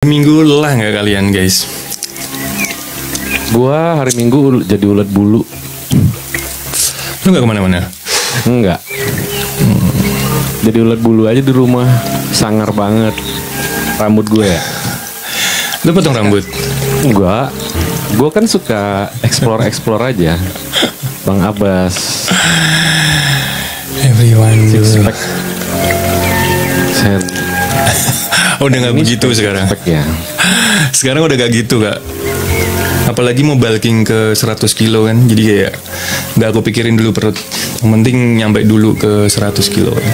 Minggu lelah nggak kalian guys? Gua hari Minggu jadi ulat bulu. Lu nggak kemana-mana? Enggak. Jadi ulat bulu aja di rumah. Sangar banget. Rambut gue ya. Lu potong rambut? Enggak. Gue kan suka explore aja. Bang Abbas. Everyone do. Oh, udah nggak begitu sekarang. Ya. Sekarang udah gak gitu kak. Apalagi mau bulking ke 100 kilo kan. Jadi kayak gak aku pikirin dulu perut. Yang penting nyampe dulu ke 100 kilo kan.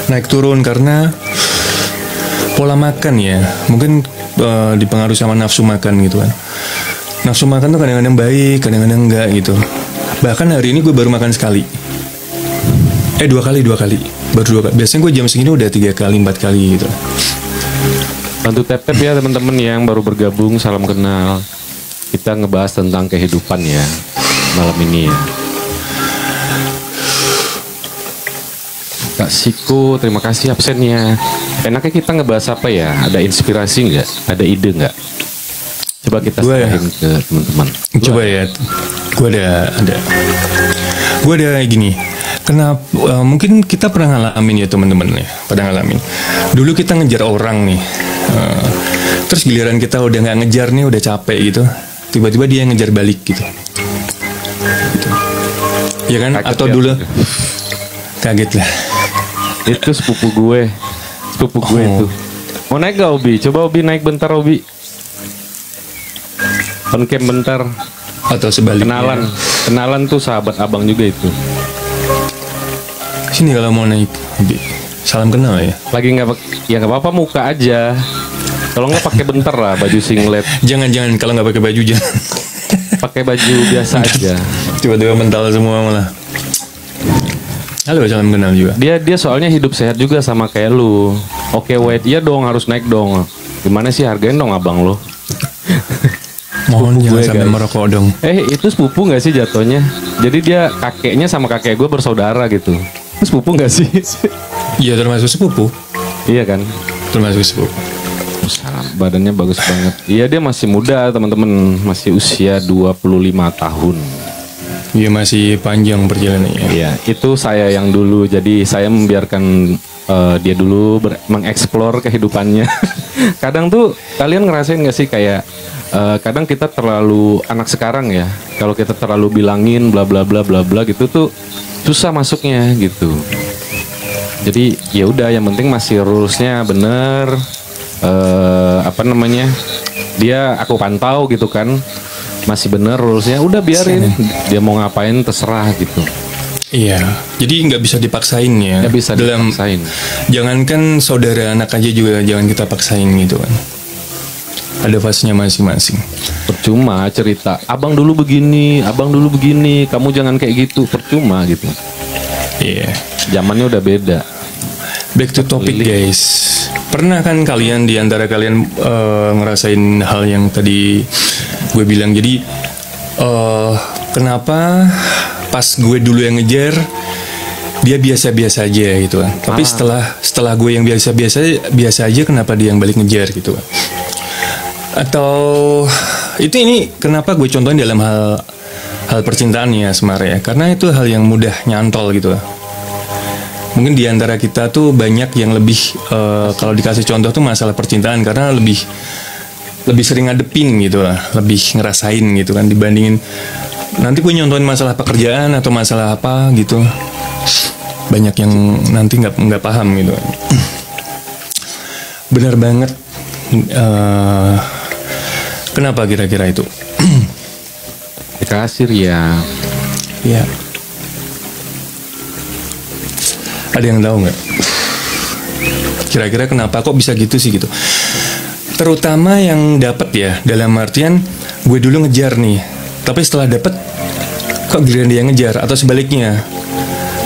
Naik turun karena pola makan ya. Mungkin dipengaruhi sama nafsu makan gitu kan. Nafsu makan tuh kadang-kadang baik, kadang-kadang enggak gitu. Bahkan hari ini gue baru makan sekali. Dua kali. Baru 2 kali. Biasanya gue jam segini udah 3 kali, 4 kali gitu. Bantu tap-tap ya teman-teman yang baru bergabung, salam kenal. Kita ngebahas tentang kehidupan ya malam ini ya. Kak Siko, terima kasih absennya. Enaknya kita ngebahas apa ya? Ada inspirasi nggak? Ada ide nggak? Coba kita serahin ke teman-teman. Coba ya. Gue ada gini. Kenapa? Mungkin kita pernah ngalamin ya teman-teman ya. Pada ngalamin. Dulu kita ngejar orang nih. Terus giliran kita udah nggak ngejar nih, udah capek gitu. Tiba-tiba dia ngejar balik gitu. Ya kan? Kaget atau ya? Dulu kaget lah. Itu sepupu gue itu. Mau naik gak Obi? Coba Obi naik bentar Obi. On cam bentar. Atau sebaliknya. Kenalan tuh sahabat abang juga itu. Sini kalau mau naik. Salam kenal ya. Lagi nggak apa-apa muka aja. Kalau nggak pakai bentar lah baju singlet. Jangan kalau nggak pakai baju jangan. Pakai baju biasa aja. Tiba-tiba mental semua malah. Halo, salam kenal juga. Dia soalnya hidup sehat juga sama kayak lu. Oke, wait, iya dong harus naik dong. Gimana sih hargain dong abang lo? Mohon jangan gue, sampai guys. merokok dong. Itu sepupu nggak sih jatuhnya? Jadi dia kakeknya sama kakek gue bersaudara gitu. Itu sepupu nggak sih? Iya, termasuk sepupu. Iya kan? Termasuk sepupu. Salam, badannya bagus banget. Iya dia masih muda teman-teman, masih usia 25 tahun. Iya, masih panjang perjalanannya. Iya, itu saya yang dulu. Jadi saya membiarkan dia dulu mengeksplor kehidupannya. Kadang tuh kalian ngerasain gak sih kayak kadang kita terlalu anak sekarang ya. Kalau kita terlalu bilangin bla bla bla bla bla gitu tuh susah masuknya gitu. Jadi ya udah yang penting masih rulesnya bener. Dia aku pantau gitu kan. Masih bener rulesnya, udah biarin dia mau ngapain terserah gitu. Iya, jadi nggak bisa dipaksain ya. Nggak bisa dipaksain. Jangankan saudara anak aja juga jangan kita paksain gitu kan. Ada fasenya masing-masing. Percuma cerita, abang dulu begini, kamu jangan kayak gitu, percuma gitu. Iya. Zamannya udah beda. Back to topic guys. Pernah kan kalian di antara kalian ngerasain hal yang tadi gue bilang, jadi kenapa pas gue dulu yang ngejar dia biasa-biasa aja gitu kan, tapi setelah gue yang biasa aja kenapa dia yang balik ngejar gitu kan. Atau ini kenapa gue contohin dalam hal percintaan ya sebenarnya, karena itu hal yang mudah nyantol gitu. Mungkin di antara kita tuh banyak yang lebih kalau dikasih contoh tuh masalah percintaan karena lebih sering ngadepin gitu lah, lebih ngerasain gitu kan dibandingin nanti gue nyontohin masalah pekerjaan atau masalah apa gitu. Banyak yang nanti nggak paham gitu. Benar banget. Kenapa kira-kira itu? Dikasih ya. Ya. Ada yang tahu nggak? Kira-kira kenapa kok bisa gitu sih gitu? Terutama yang dapat ya, dalam artian gue dulu ngejar nih, tapi setelah dapat kok giliran dia ngejar, atau sebaliknya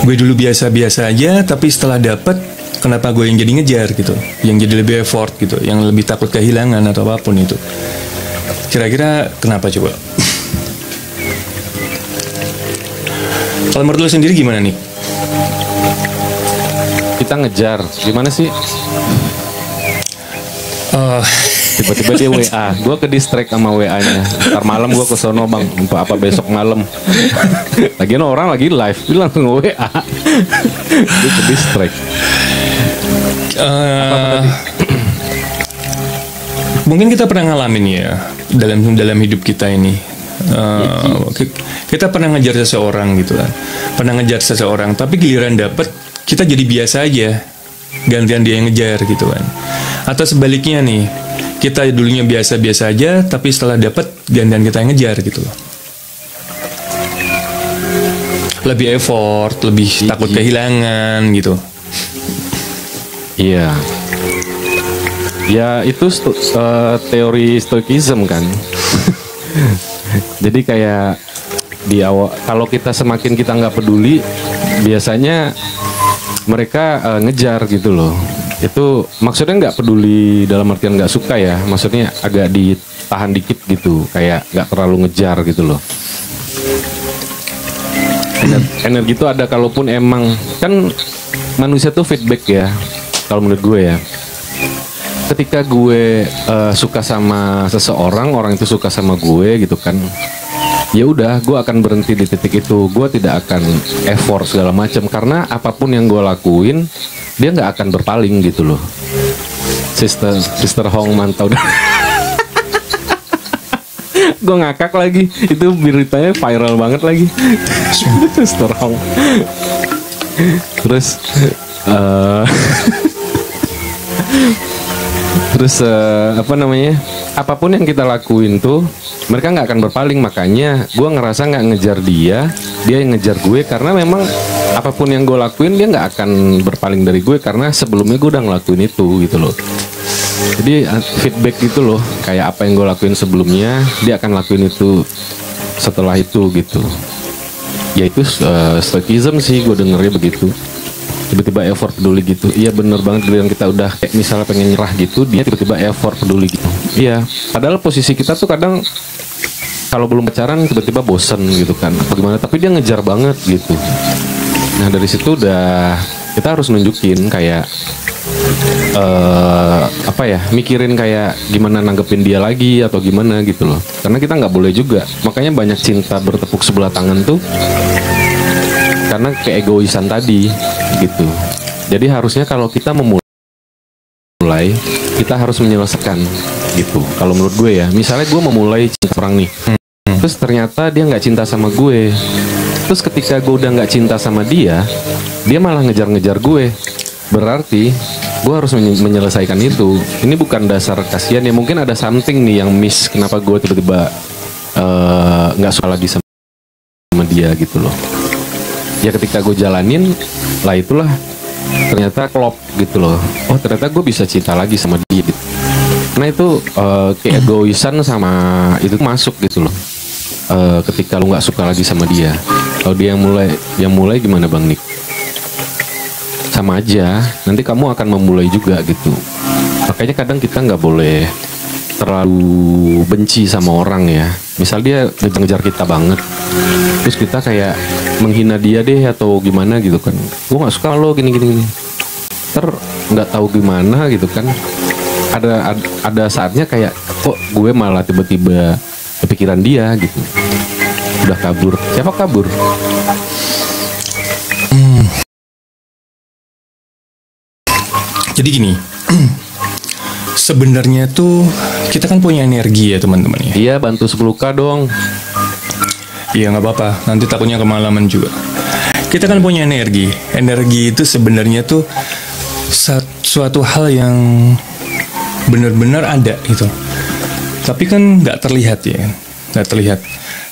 gue dulu biasa-biasa aja, tapi setelah dapat kenapa gue yang jadi ngejar gitu, yang jadi lebih effort gitu, yang lebih takut kehilangan atau apapun itu. Kira-kira kenapa coba? Kalau menurut lo sendiri gimana nih? kita ngejar, gimana sih? Tiba-tiba dia WA, gue ke distract sama WA-nya. Ntar malam gue ke sono bang, apa besok malam. Lagian orang lagi live, dia langsung WA. Dia ke distract. Mungkin kita pernah ngalamin ya dalam hidup kita ini. Kita pernah ngejar seseorang gitu kan, pernah ngejar seseorang, tapi giliran dapet kita jadi biasa aja, gantian dia yang ngejar gitu kan. Atau sebaliknya nih, kita dulunya biasa-biasa aja, tapi setelah dapet gantian kita yang ngejar gitu loh. Lebih effort, lebih takut kehilangan gitu. Iya. Ya itu teori stoikism kan. Jadi kayak di awal, kalau kita semakin kita nggak peduli, biasanya mereka ngejar gitu loh. Itu maksudnya nggak peduli dalam artian nggak suka ya, maksudnya agak ditahan dikit gitu, kayak nggak terlalu ngejar gitu loh. Energi itu ada, kalaupun emang kan manusia tuh feedback ya, kalau menurut gue ya. Ketika gue suka sama seseorang, orang itu suka sama gue gitu kan, ya udah gue akan berhenti di titik itu. Gue tidak akan effort segala macam, karena apapun yang gue lakuin dia nggak akan berpaling gitu loh. Sister Hong mantau. Gue ngakak lagi, itu beritanya viral banget lagi. Sister Hong. Terus apa namanya, apapun yang kita lakuin tuh mereka nggak akan berpaling. Makanya gue ngerasa nggak ngejar dia yang ngejar gue, karena memang apapun yang gue lakuin dia nggak akan berpaling dari gue, karena sebelumnya gue udah ngelakuin itu gitu loh. Jadi feedback gitu loh, kayak apa yang gue lakuin sebelumnya dia akan lakuin itu setelah itu gitu. Ya itu stoikism sih, gue dengernya begitu. Tiba-tiba effort peduli gitu. Iya bener banget, yang kita udah kayak misalnya pengen nyerah gitu, dia tiba-tiba effort peduli gitu. Iya, padahal posisi kita tuh kadang kalau belum pacaran tiba-tiba bosen gitu kan, apa gimana, tapi dia ngejar banget gitu. Nah dari situ udah kita harus nunjukin kayak apa ya, mikirin kayak gimana nanggepin dia lagi atau gimana gitu loh. Karena kita nggak boleh juga, makanya banyak cinta bertepuk sebelah tangan tuh karena keegoisan tadi gitu. Jadi harusnya kalau kita memulai, kita harus menyelesaikan gitu. Kalau menurut gue ya, misalnya gue memulai cinta orang nih, terus ternyata dia nggak cinta sama gue, terus ketika gue udah nggak cinta sama dia malah ngejar-ngejar gue, berarti gue harus menyelesaikan itu. Ini bukan dasar kasihan ya, mungkin ada something nih yang miss, kenapa gue tiba-tiba nggak suka lagi sama dia gitu loh. Ya ketika gue jalanin lah, itulah ternyata klop gitu loh. Oh ternyata gue bisa cinta lagi sama dia gitu. Nah itu keegoisan sama itu masuk gitu loh. Ketika lu nggak suka lagi sama dia, kalau dia yang mulai gimana Bang Nick? Sama aja, nanti kamu akan memulai juga gitu. Makanya kadang kita nggak boleh terlalu benci sama orang ya. Misal dia ngejar kita banget, terus kita kayak menghina dia deh atau gimana gitu kan, gue nggak suka lo gini. Nggak tahu gimana gitu kan, ada saatnya kayak kok gue malah tiba-tiba kepikiran dia gitu, udah kabur. Siapa kabur? Jadi gini, sebenarnya tuh kita kan punya energi ya teman-teman ya. Iya, bantu 10K dong. Iya nggak apa-apa, nanti takutnya kemalaman juga. Kita kan punya energi. Energi itu sebenarnya tuh suatu hal yang benar-benar ada gitu. Tapi kan nggak terlihat ya, nggak terlihat.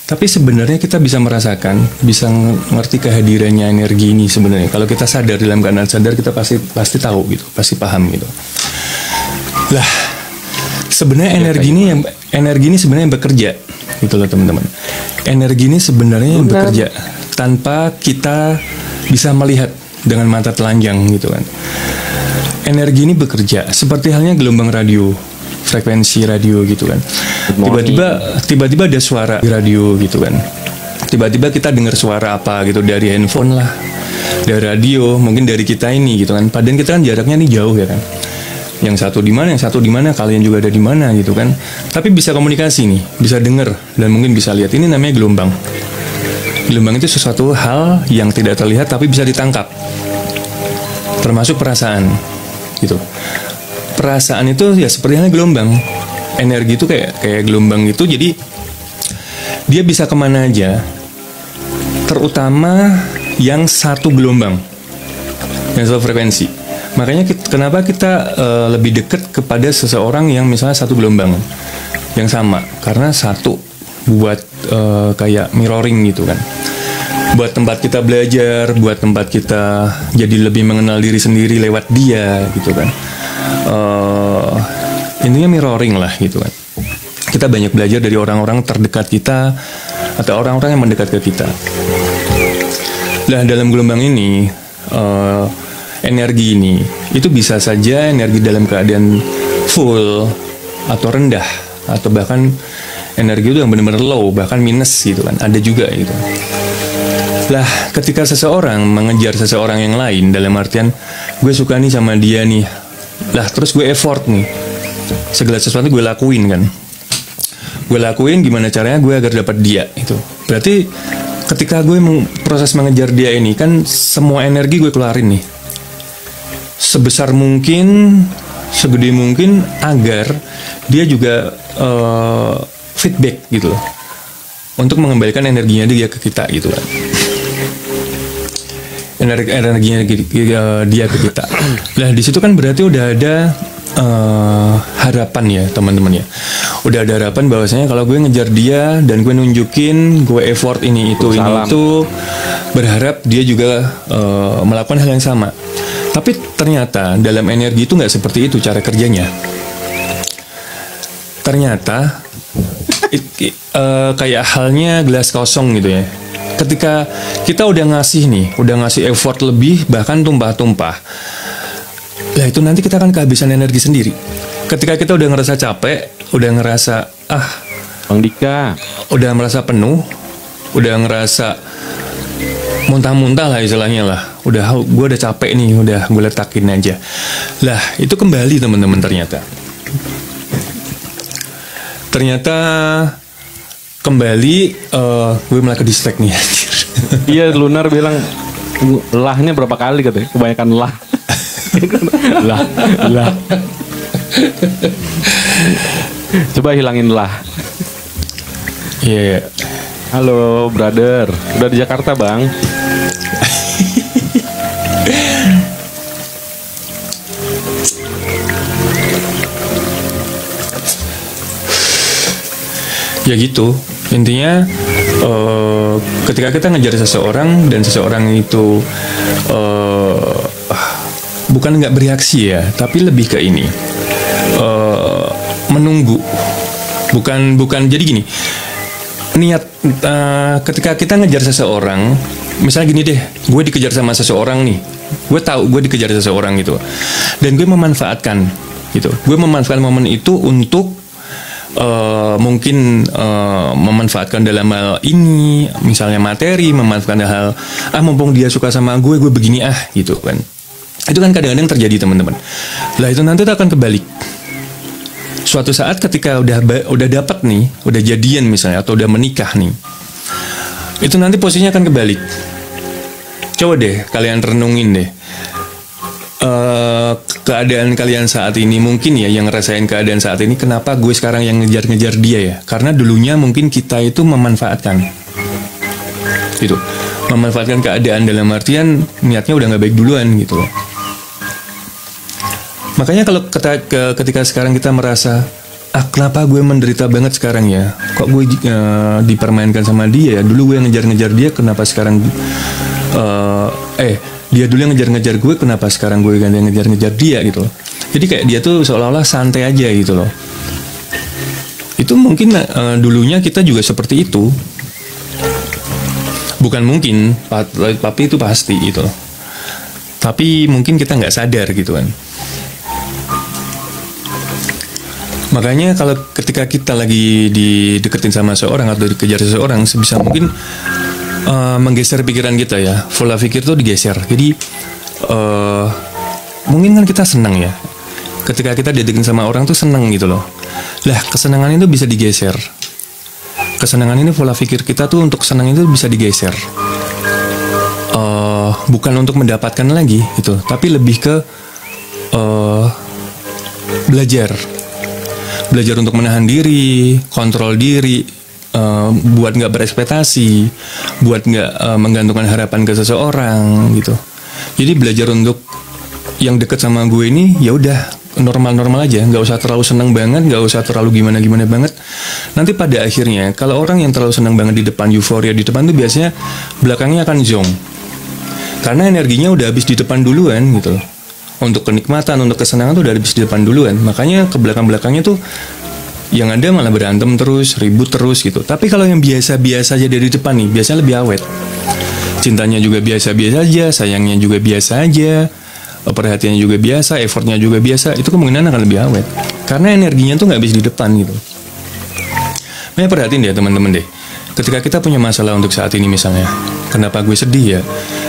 Tapi sebenarnya kita bisa merasakan, bisa ngerti kehadirannya energi ini sebenarnya. Kalau kita sadar, dalam keadaan sadar, kita pasti tahu gitu, pasti paham gitu. Lah, sebenarnya energi ini sebenarnya yang bekerja, gitu loh teman-teman. Energi ini sebenarnya yang bekerja tanpa kita bisa melihat dengan mata telanjang gitu kan. Energi ini bekerja seperti halnya gelombang radio, frekuensi radio gitu kan. Tiba-tiba ada suara di radio gitu kan. tiba-tiba kita dengar suara apa gitu dari handphone lah, dari radio, mungkin dari kita ini gitu kan. Padahal kita kan jaraknya nih jauh ya kan. Yang satu di mana, kalian juga ada di mana gitu kan. Tapi bisa komunikasi nih, bisa dengar dan mungkin bisa lihat. Ini namanya gelombang. Gelombang itu sesuatu hal yang tidak terlihat tapi bisa ditangkap. Termasuk perasaan gitu. Perasaan itu ya seperti halnya gelombang. Energi itu kayak gelombang gitu. Jadi dia bisa kemana aja. Terutama yang satu gelombang, yang satu frekuensi. Makanya kenapa kita lebih dekat kepada seseorang yang misalnya satu gelombang yang sama, karena satu buat kayak mirroring gitu kan, buat tempat kita belajar, buat tempat kita jadi lebih mengenal diri sendiri lewat dia gitu kan. Intinya mirroring lah gitu kan. Kita banyak belajar dari orang-orang terdekat kita atau orang-orang yang mendekat ke kita. Nah, dalam gelombang ini energi ini itu bisa saja energi dalam keadaan full atau rendah, atau bahkan energi itu yang benar-benar low, bahkan minus gitu kan, ada juga gitu. Lah, ketika seseorang mengejar seseorang yang lain, dalam artian gue suka nih sama dia nih, lah terus gue effort nih, segala sesuatu gue lakuin kan, gue lakuin gimana caranya gue agar dapat dia itu. Berarti ketika gue proses mengejar dia ini kan semua energi gue keluarin nih, sebesar mungkin, segede mungkin, agar dia juga feedback gitu loh, untuk mengembalikan energinya dia ke kita gitu kan. Energinya dia ke kita. Nah, di situ kan berarti udah ada harapan ya teman-teman ya. Udah ada harapan bahwasanya kalau gue ngejar dia dan gue nunjukin gue effort ini itu, berharap dia juga melakukan hal yang sama. Tapi ternyata dalam energi itu nggak seperti itu cara kerjanya. Ternyata kayak halnya gelas kosong gitu ya. Ketika kita udah ngasih effort lebih, bahkan tumpah-tumpah, lah itu nanti kita akan kehabisan energi sendiri. Ketika kita udah ngerasa capek, udah ngerasa Bang Dika, udah merasa penuh, udah ngerasa muntah-muntah lah istilahnya lah, gue udah capek nih, udah gue letakin aja. Lah itu kembali teman-teman, ternyata kembali gue malah ke distract nih anjir. Iya, Lunar bilang lahnya berapa kali katanya, kebanyakan lah. lah. Coba hilangin lah. Iya. Halo brother, udah di Jakarta bang? Ya gitu, intinya ketika kita ngejar seseorang dan seseorang itu bukan nggak bereaksi ya, tapi lebih ke ini menunggu, bukan jadi gini. Niat ketika kita ngejar seseorang, misalnya gini deh, gue dikejar sama seseorang nih, gue tahu gue dikejar seseorang gitu, dan gue memanfaatkan gitu, gue memanfaatkan momen itu untuk mungkin memanfaatkan dalam hal ini, misalnya materi, memanfaatkan hal mumpung dia suka sama gue begini gitu kan. Itu kan kadang-kadang terjadi teman-teman. Lah itu nanti akan kebalik. Suatu saat ketika udah dapat nih, udah jadian misalnya, atau udah menikah nih, itu nanti posisinya akan kebalik. Coba deh kalian renungin deh, keadaan kalian saat ini, mungkin ya yang ngerasain keadaan saat ini, kenapa gue sekarang yang ngejar-ngejar dia ya? Karena dulunya mungkin kita itu memanfaatkan gitu, memanfaatkan keadaan dalam artian niatnya udah nggak baik duluan gitu. Makanya kalau ketika sekarang kita merasa kenapa gue menderita banget sekarang ya, kok gue dipermainkan sama dia ya, dulu gue yang ngejar-ngejar dia, kenapa sekarang dia dulu yang ngejar-ngejar gue, kenapa sekarang gue yang ngejar-ngejar dia gitu loh. Jadi kayak dia tuh seolah-olah santai aja gitu loh. Itu mungkin dulunya kita juga seperti itu. Bukan mungkin, tapi itu pasti gitu loh. Tapi mungkin kita nggak sadar gitu kan. Makanya kalau ketika kita lagi dideketin sama seseorang atau dikejar seseorang, sebisa mungkin menggeser pikiran kita ya. Pola pikir tuh digeser. Jadi mungkin kan kita senang ya. Ketika kita dideketin sama orang tuh senang gitu loh. Lah kesenangan itu bisa digeser. Kesenangan ini pola pikir kita tuh untuk senang itu bisa digeser. Bukan untuk mendapatkan lagi gitu, tapi lebih ke belajar untuk menahan diri, kontrol diri, buat nggak berekspektasi, buat nggak menggantungkan harapan ke seseorang gitu. Jadi belajar untuk yang deket sama gue ini ya udah normal-normal aja, nggak usah terlalu senang banget, nggak usah terlalu gimana-gimana banget. Nanti pada akhirnya kalau orang yang terlalu senang banget di depan, euforia di depan tuh biasanya belakangnya akan zonk. Karena energinya udah habis di depan duluan gitu loh. Untuk kenikmatan, untuk kesenangan tuh udah habis di depan duluan. Makanya ke belakang-belakangnya tuh yang ada malah berantem terus, ribut terus gitu. Tapi kalau yang biasa-biasa aja dari depan nih, biasanya lebih awet. Cintanya juga biasa-biasa aja, sayangnya juga biasa aja, perhatiannya juga biasa, effortnya juga biasa. Itu kemungkinan akan lebih awet. Karena energinya tuh nggak habis di depan gitu. Makanya perhatiin deh teman-teman deh. Ketika kita punya masalah untuk saat ini misalnya, kenapa gue sedih ya?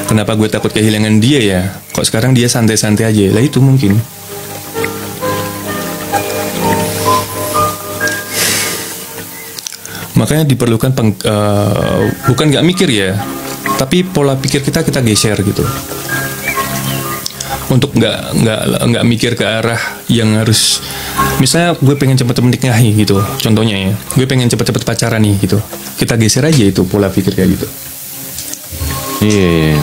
Kenapa gue takut kehilangan dia ya? Kok sekarang dia santai-santai aja? Lah itu mungkin. Makanya diperlukan bukan nggak mikir ya, tapi pola pikir kita geser gitu. Untuk nggak mikir ke arah yang harus, misalnya gue pengen cepet-cepet nikahi gitu, contohnya ya, gue pengen cepet-cepet pacaran nih gitu, kita geser aja itu pola pikir kayak gitu. Iya,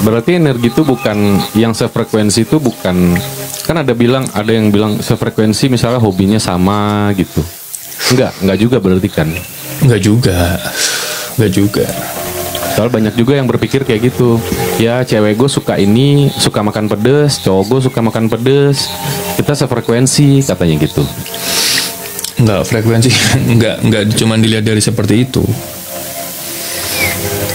berarti energi itu bukan yang sefrekuensi, itu bukan, kan ada yang bilang sefrekuensi misalnya hobinya sama gitu, enggak juga berarti kan? Enggak juga. Soal banyak juga yang berpikir kayak gitu. Ya cewek gue suka ini, suka makan pedes, cowok gue suka makan pedes, kita sefrekuensi katanya gitu. Enggak, frekuensi enggak cuma dilihat dari seperti itu.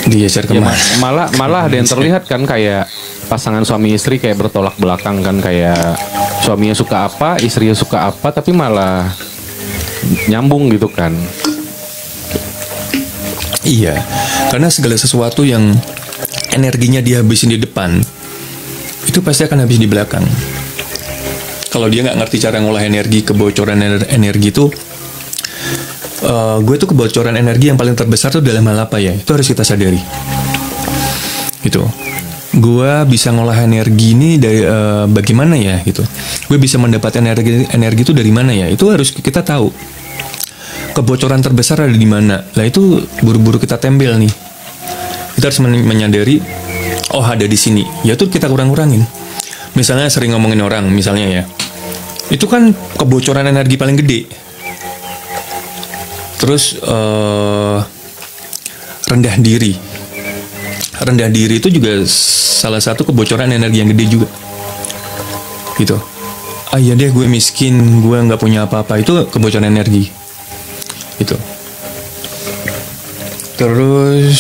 Digeser kemana? Ya, malah ada yang terlihat kan kayak pasangan suami istri kayak bertolak belakang kan, kayak suaminya suka apa, istrinya suka apa, tapi malah nyambung gitu kan. Iya, karena segala sesuatu yang energinya dihabisin di depan, itu pasti akan habis di belakang. Kalau dia nggak ngerti cara ngolah energi, kebocoran energi itu, gue tuh kebocoran energi yang paling terbesar tuh dalam hal apa ya? Itu harus kita sadari. Gitu. Gue bisa ngolah energi ini dari bagaimana ya? Gitu. Gue bisa mendapatkan energi itu dari mana ya? Itu harus kita tahu. Kebocoran terbesar ada di mana? Lah itu buru-buru kita tempel nih. Kita harus menyadari, oh ada di sini. Ya tuh kita kurang-kurangin. Misalnya sering ngomongin orang, misalnya ya, itu kan kebocoran energi paling gede. Terus rendah diri. Rendah diri itu juga salah satu kebocoran energi yang gede juga. Gitu. Ah iya deh, gue miskin, gue nggak punya apa-apa, itu kebocoran energi. Itu. Terus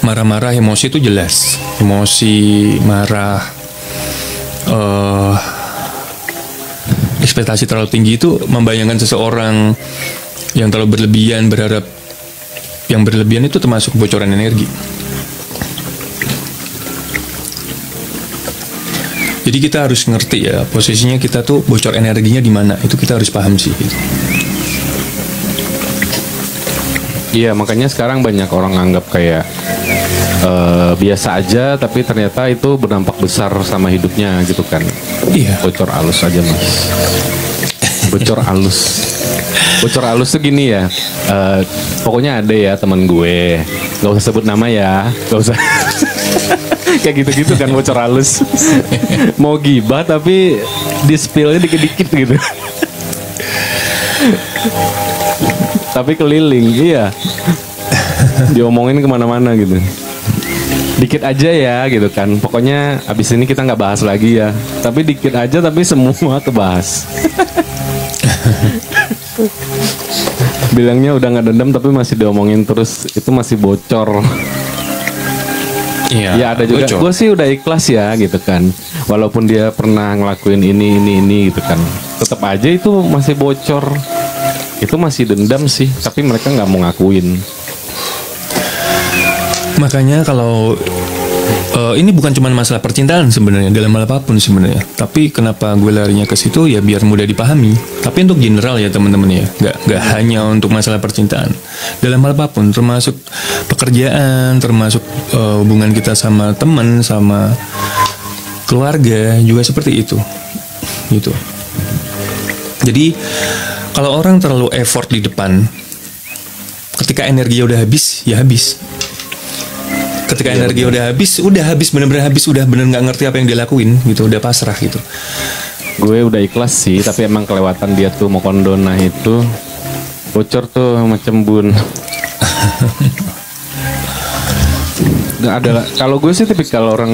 marah-marah, emosi itu jelas. Emosi, marah, ekspektasi terlalu tinggi itu membayangkan seseorang yang terlalu berlebihan, berharap yang berlebihan itu termasuk kebocoran energi. Jadi kita harus ngerti ya, posisinya kita tuh bocor energinya di mana. Itu kita harus paham sih. Gitu. Iya, makanya sekarang banyak orang anggap kayak biasa aja, tapi ternyata itu berdampak besar sama hidupnya gitu kan. Iya. Bocor halus aja mas. Bocor halus. Bocor halus tuh gini ya. Pokoknya ada ya teman gue. Gak usah sebut nama ya. Gak usah. Kayak gitu-gitu kan bocor halus. Mau gibah tapi di spillnya dikit-dikit gitu. Tapi keliling, iya. Diomongin kemana-mana gitu. Dikit aja ya gitu kan. Pokoknya abis ini kita nggak bahas lagi ya. Tapi dikit aja tapi semua kebahas. Bilangnya udah nggak dendam tapi masih diomongin terus. Itu masih bocor. Iya. Ya ada juga. Gue sih udah ikhlas ya gitu kan. Walaupun dia pernah ngelakuin ini gitu kan. tetap aja itu masih bocor. Itu masih dendam sih, tapi mereka nggak mau ngakuin. Makanya kalau ini bukan cuma masalah percintaan sebenarnya, dalam hal apapun sebenarnya. Tapi kenapa gue larinya ke situ ya biar mudah dipahami. Tapi untuk general ya teman-teman ya, nggak hanya untuk masalah percintaan. Dalam hal apapun, termasuk pekerjaan, termasuk hubungan kita sama teman, sama keluarga juga seperti itu, gitu. Jadi kalau orang terlalu effort di depan, ketika energinya udah habis, ya habis. Ketika energi udah habis, bener-bener habis, udah bener nggak ngerti apa yang dilakuin, gitu, udah pasrah gitu. Gue udah ikhlas sih, tapi emang kelewatan dia tuh mau kondona itu bocor tuh macam bun. Nggak ada. Kalau gue sih tipikal orang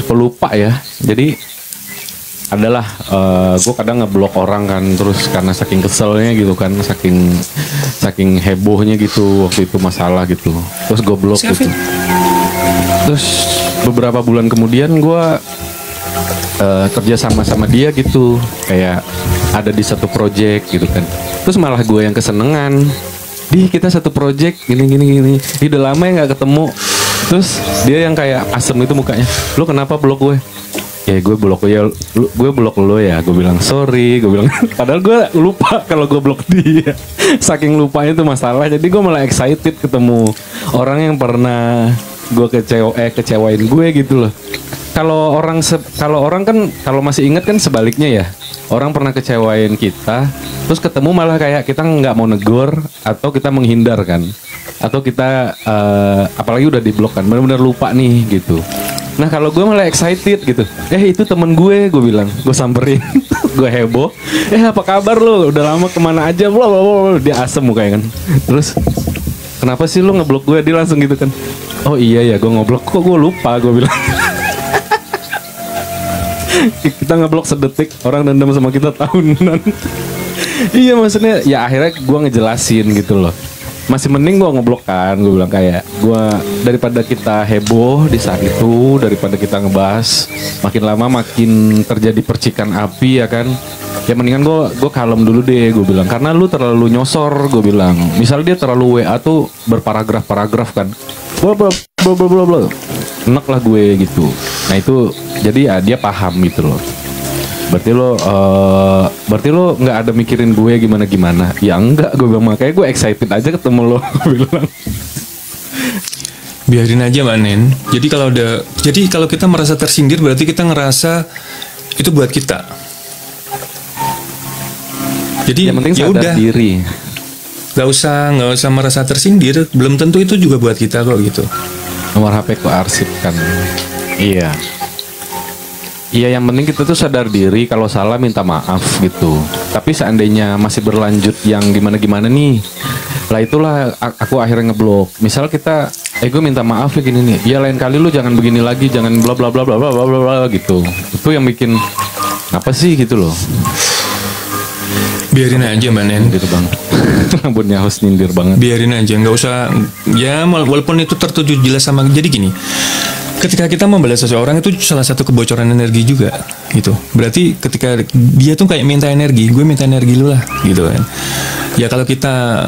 pelupa ya, jadi adalah gue kadang ngeblok orang kan, terus karena saking keselnya gitu kan, saking hebohnya gitu waktu itu masalah gitu, terus gue blok gitu. Terus beberapa bulan kemudian gue kerja sama dia gitu, kayak ada di satu project gitu kan, terus malah gue yang kesenengan, kita satu project gini, udah lama ya nggak ketemu, terus dia yang kayak asem itu mukanya, lu kenapa blok gue? Ya gue blok lo ya, gue bilang sorry, gue bilang padahal gue lupa kalau gue blok dia, saking lupanya itu masalah. Jadi gue malah excited ketemu orang yang pernah gue kecewain gue gitu loh. Kalau orang kan kalau masih ingat kan sebaliknya ya, orang pernah kecewain kita, terus ketemu malah kayak kita nggak mau negor atau kita menghindar kan, atau kita apalagi udah diblok kan, benar-benar lupa nih gitu. Nah kalau gue malah excited gitu, itu temen gue bilang, gue samperin, gue heboh, apa kabar lo, udah lama kemana aja, bla, dia asem mukanya kan, terus kenapa sih lo ngeblok gue, dia langsung gitu kan, oh iya ya gue ngeblok, kok gue lupa, gue bilang. Kita ngeblok sedetik, orang dendam sama kita tahunan. Iya maksudnya, ya akhirnya gue ngejelasin gitu loh. Masih mending gue ngeblok kan, gue bilang kayak gue daripada kita heboh di saat itu, daripada kita ngebahas makin lama makin terjadi percikan api ya kan, ya mendingan gue kalem dulu deh, gue bilang, karena lu terlalu nyosor, gue bilang, misalnya dia terlalu WA tuh berparagraf kan, bla enak lah gue gitu. Nah itu jadi ya dia paham gitu loh. Berarti lo nggak ada mikirin gue gimana? Ya enggak, gue bilang, makanya gue excited aja ketemu lo. Bilang biarin aja Mbak Nen. Jadi kalau kita merasa tersindir berarti kita ngerasa itu buat kita. Jadi yang penting ya sadar udah diri. Gak usah merasa tersindir. Belum tentu itu juga buat kita kok gitu. Nomor HP ku arsipkan. Iya. Iya, yang penting kita tuh sadar diri, kalau salah minta maaf gitu. Tapi seandainya masih berlanjut yang gimana nih, lah itulah aku akhirnya ngeblok. Misal kita, gue minta maaf ya gini nih, ya lain kali lu jangan begini lagi, jangan bla bla bla bla bla bla bla gitu. Itu yang bikin apa sih gitu loh. Biarin aja Mbak Nen. Gitu bang. Rambutnya harus nyindir banget. Biarin aja, nggak usah. Ya walaupun itu tertuju jelas sama. Jadi gini, ketika kita membalas seseorang itu salah satu kebocoran energi juga gitu. Berarti ketika dia tuh kayak minta energi, gue minta energi lu lah gitu kan. Ya kalau kita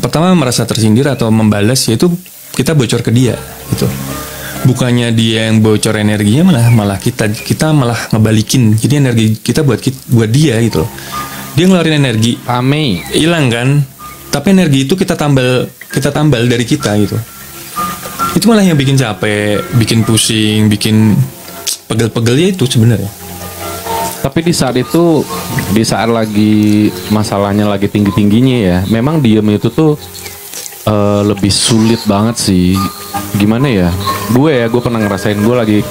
pertama merasa tersindir atau membalas, yaitu kita bocor ke dia gitu. Bukannya dia yang bocor energinya, malah kita malah ngebalikin. Jadi energi kita buat dia gitu. Dia ngeluarin energi, hilang kan? Tapi energi itu kita tambal dari kita gitu. Itu malah yang bikin capek, bikin pusing, bikin pegel-pegel ya itu sebenarnya. Tapi di saat lagi masalahnya lagi tinggi-tingginya ya, memang diem itu tuh lebih sulit banget sih. Gimana ya? Gue pernah ngerasain, gue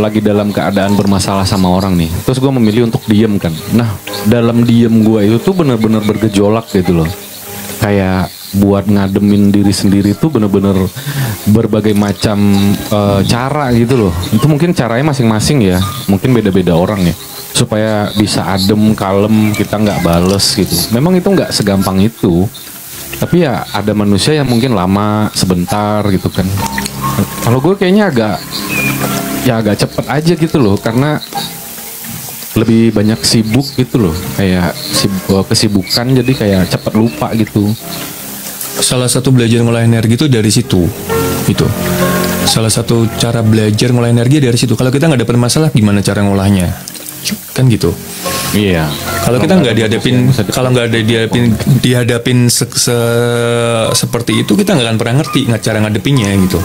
lagi dalam keadaan bermasalah sama orang nih. Terus gue memilih untuk diem kan. Nah, dalam diem gue itu tuh benar-benar bergejolak gitu loh. Kayak buat ngademin diri sendiri tuh bener-bener berbagai macam cara gitu loh. Itu mungkin caranya masing-masing ya, mungkin beda-beda orang ya, supaya bisa adem, kalem, kita nggak bales gitu. Memang itu nggak segampang itu, tapi ya ada manusia yang mungkin lama sebentar gitu kan. Kalau gue kayaknya agak cepet aja gitu loh, karena lebih banyak sibuk gitu loh, kayak kesibukan jadi kayak cepat lupa gitu. Salah satu belajar ngolah energi itu dari situ. Itu salah satu cara belajar ngolah energi dari situ. Kalau kita nggak dapat masalah, gimana cara ngolahnya? Kan gitu. Iya. Kalau kita nggak dihadapin seperti itu, kita nggak akan pernah ngerti cara ngadepinnya gitu.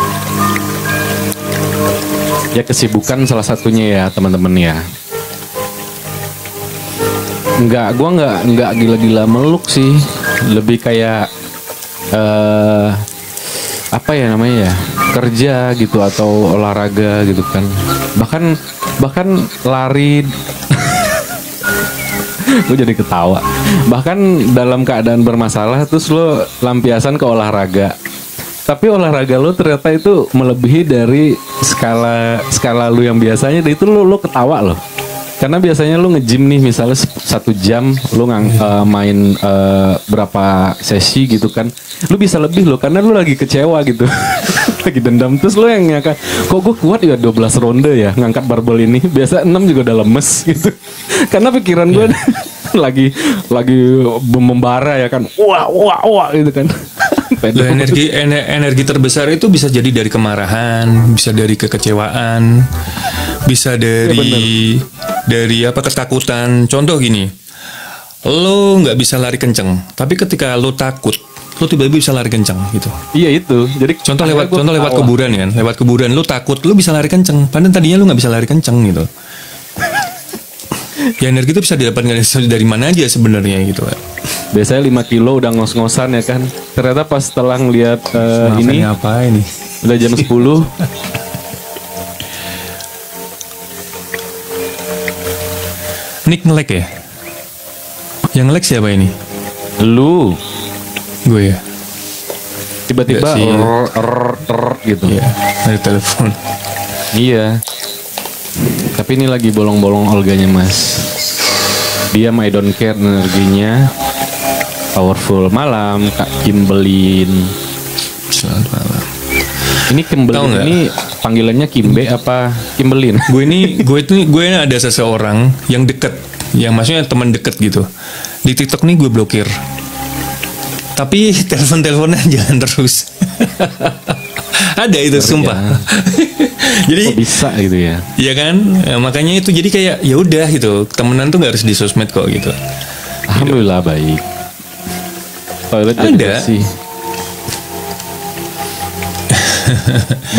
Ya kesibukan salah satunya ya teman-teman ya. Gua nggak gila-gila meluk sih, lebih kayak apa ya namanya ya, kerja gitu atau olahraga gitu kan. Bahkan lari. Gue jadi ketawa. Bahkan dalam keadaan bermasalah terus lo lampiasan ke olahraga. Tapi olahraga lo ternyata itu melebihi dari skala lo yang biasanya. Dan itu lo ketawa loh. Karena biasanya lo nge-gym nih misalnya 1 jam lo main berapa sesi gitu kan. Lo bisa lebih lo karena lo lagi kecewa gitu. Lagi dendam. Terus lo yang ngangkat, kok gue kuat ya 12 ronde ya ngangkat barbel ini. Biasa 6 juga udah lemes gitu. Karena pikiran gue lagi membara ya kan. Wah gitu kan. Energi terbesar itu bisa jadi dari kemarahan, bisa dari kekecewaan, bisa dari ketakutan. Contoh gini, lo nggak bisa lari kenceng, tapi ketika lo takut, lo tiba-tiba bisa lari kenceng gitu. Iya itu. Jadi contoh lewat kuburan kan, lewat kuburan lo takut, lo bisa lari kenceng, padahal tadinya lo nggak bisa lari kenceng gitu. Ya energi itu bisa didapatkan dari mana aja sebenarnya gitu. Biasanya 5 kilo udah ngos-ngosan ya kan. Ternyata pas setelah ngeliat ini apa ini? Udah jam 10. Nick nge-lag ya? Yang nge-lag siapa ini? Lu. Gue ya. Tiba-tiba gitu. Iya, ada telepon. Iya. Tapi ini lagi bolong-bolong Olganya mas. Dia I don't care energinya. Powerful. Malam Kak Kimbelin. Selamat malam. Ini Kimbelin ini panggilannya Kimbe apa Kimbelin? Gue ini ada seseorang yang deket, yang maksudnya teman deket gitu. Di TikTok nih gue blokir. Tapi telepon-teleponnya jalan terus. Ada itu sumpah. Jadi kok bisa gitu ya? Iya kan? Ya, makanya itu jadi kayak ya udah gitu. Temenan tuh nggak harus di sosmed kok gitu. Alhamdulillah baik. Toilet ada sih.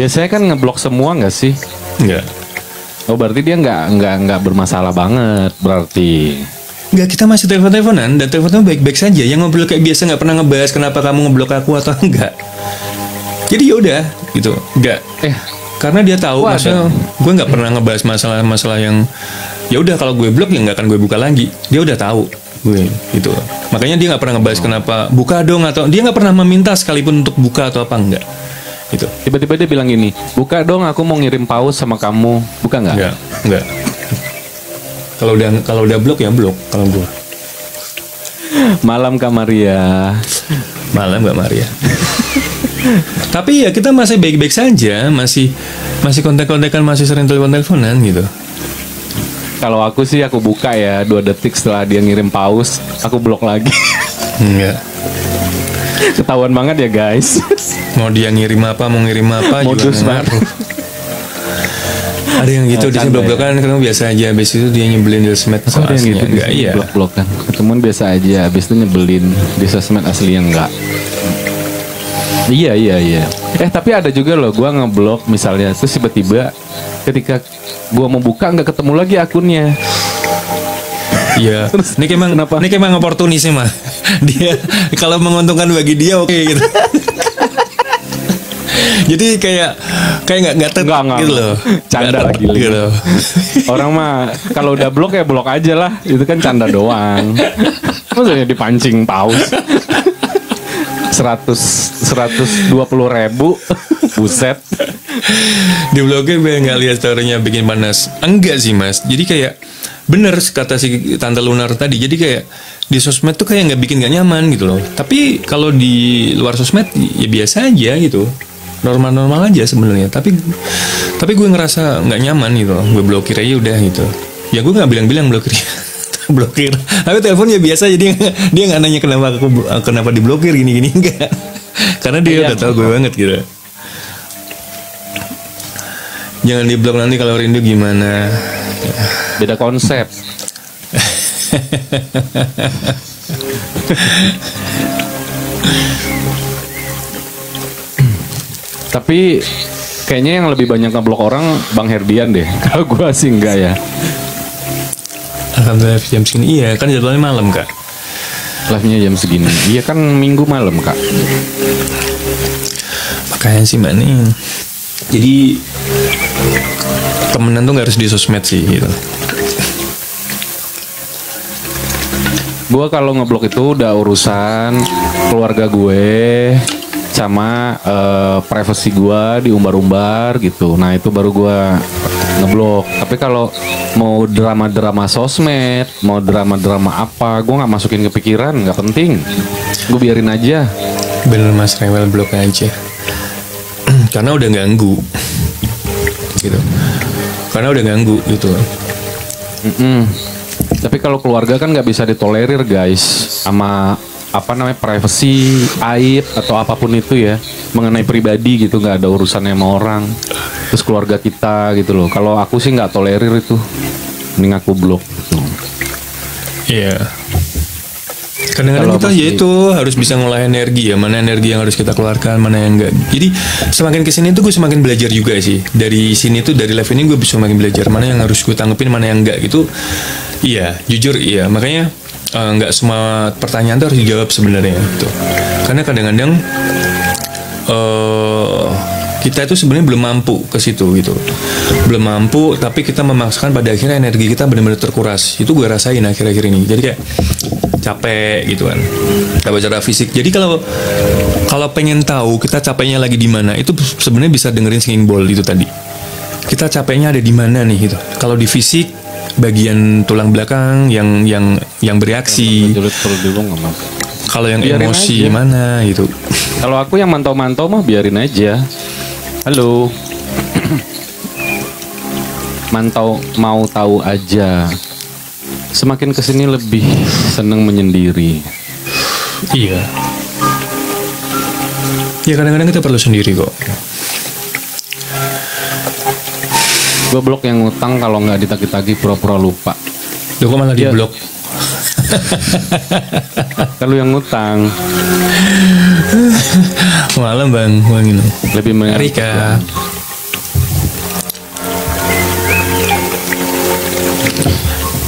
Biasanya kan ngeblok semua nggak sih? Enggak. Oh berarti dia nggak bermasalah banget berarti. Enggak, kita masih telepon-teleponan dan teleponnya baik-baik saja. Yang ngobrol kayak biasa, nggak pernah ngebahas kenapa kamu ngeblok aku atau enggak. Jadi ya udah gitu, enggak. Karena dia tahu, maksudnya gue nggak pernah ngebahas masalah-masalah yang ya udah kalau gue blok ya nggak akan gue buka lagi. Dia udah tahu gue gitu. Makanya dia nggak pernah ngebahas kenapa buka dong, atau dia nggak pernah meminta sekalipun untuk buka atau apa enggak. Gitu. Tiba-tiba dia bilang gini, buka dong, aku mau ngirim paus sama kamu, buka nggak? Enggak. Kalau udah blok ya blok kalau gue. Malam Kak Maria. Malam Kak Maria. Tapi ya kita masih baik-baik saja, masih kontak-kontakan, masih sering telepon-teleponan gitu. Kalau aku sih aku buka ya 2 detik setelah dia ngirim paus, aku blok lagi. Enggak. Ketahuan banget ya guys. Mau dia ngirim apa, modus juga ngaruh. Ada yang gitu di sini blok-blokan, ketemu biasa aja. Habis itu dia nyebelin di sosmed. Ada yang gitu enggak, iya. Blok-blokan. Ketemuan biasa aja, habis itu nyebelin di sosmed aslinya enggak. Iya. Tapi ada juga loh, gua ngeblok misalnya, terus tiba-tiba ketika gua mau buka nggak ketemu lagi akunnya. Iya. Ini emang oportunis sih mah. Dia kalau menguntungkan bagi dia oke gitu. Jadi kayak nggak gitu loh. Canda lagi gitu. Orang mah kalau udah blok ya blok aja lah. Itu kan canda doang. Maksudnya dipancing paus. 120.000 buset. Diblokir biar nggak lihat storynya bikin panas. Enggak sih mas. Jadi kayak bener kata si Tante Lunar tadi. Jadi kayak di sosmed tuh kayak nggak nyaman gitu loh. Tapi kalau di luar sosmed ya biasa aja gitu. Normal-normal aja sebenarnya. Tapi gue ngerasa nggak nyaman gitu. Gue blokir aja udah gitu. Ya gue nggak bilang-bilang blokir. Blokir. Tapi teleponnya biasa, jadi dia nggak nanya kenapa diblokir gini-gini, enggak. Karena dia udah tahu gue banget gitu. Jangan diblok, nanti kalau rindu gimana. Beda konsep. Tapi kayaknya yang lebih banyak ngeblok orang Bang Herdian deh. Kalau gue sih enggak ya. Alhamdulillah jam segini. Iya kan jadwalnya malam Kak. Live-nya jam segini. Iya kan Minggu malam Kak. Makanya sih Mbak nih. Jadi temenan tuh gak harus di sosmed sih gitu. Gue kalau ngeblok itu udah urusan keluarga gue sama privasi gue diumbar-umbar gitu. Nah itu baru gue ngeblok. Tapi kalau mau drama-drama sosmed, mau drama-drama apa, gue nggak masukin ke pikiran, nggak penting. Gue biarin aja. Bener Mas Rewel, blok aja. Karena udah ganggu gitu. Karena udah ganggu gitu. Tapi kalau keluarga kan nggak bisa ditolerir guys, sama apa namanya privacy, aib atau apapun itu ya, mengenai pribadi gitu, nggak ada urusannya sama orang. Terus keluarga kita gitu loh. Kalau aku sih nggak tolerir itu, mending aku blok gitu. Iya. Kadang-kadang kita ya itu harus bisa ngolah energi ya, mana energi yang harus kita keluarkan, mana yang enggak. Jadi semakin kesini tuh gue semakin belajar juga sih. Dari sini tuh, dari live ini gue bisa semakin belajar mana yang harus gue tanggepin, mana yang enggak gitu. Iya, jujur iya. Makanya nggak semua pertanyaan tuh harus dijawab sebenarnya gitu. Karena kadang-kadang kita itu sebenarnya belum mampu ke situ gitu. Belum mampu, tapi kita memaksakan, pada akhirnya energi kita benar-benar terkuras. Itu gue rasain akhir-akhir ini. Jadi kayak capek gitu kan. Capek secara fisik. Jadi kalau pengen tahu kita capeknya lagi di mana, itu sebenarnya bisa dengerin singing bowl itu tadi. Kita capeknya ada di mana nih gitu. Kalau di fisik, bagian tulang belakang yang bereaksi. Kalau yang biarin emosi aja. Mana gitu. Kalau aku yang mantau-mantau mah biarin aja. Halo. Mantau, mau tahu aja. Semakin kesini lebih seneng menyendiri. Iya. Ya kadang-kadang kita perlu sendiri kok. Gue blok yang ngutang kalau nggak ditagih-tagih pura-pura lupa. Loh kok malah di blok? Kalau yang ngutang. Malam bang ini. Lebih Rika.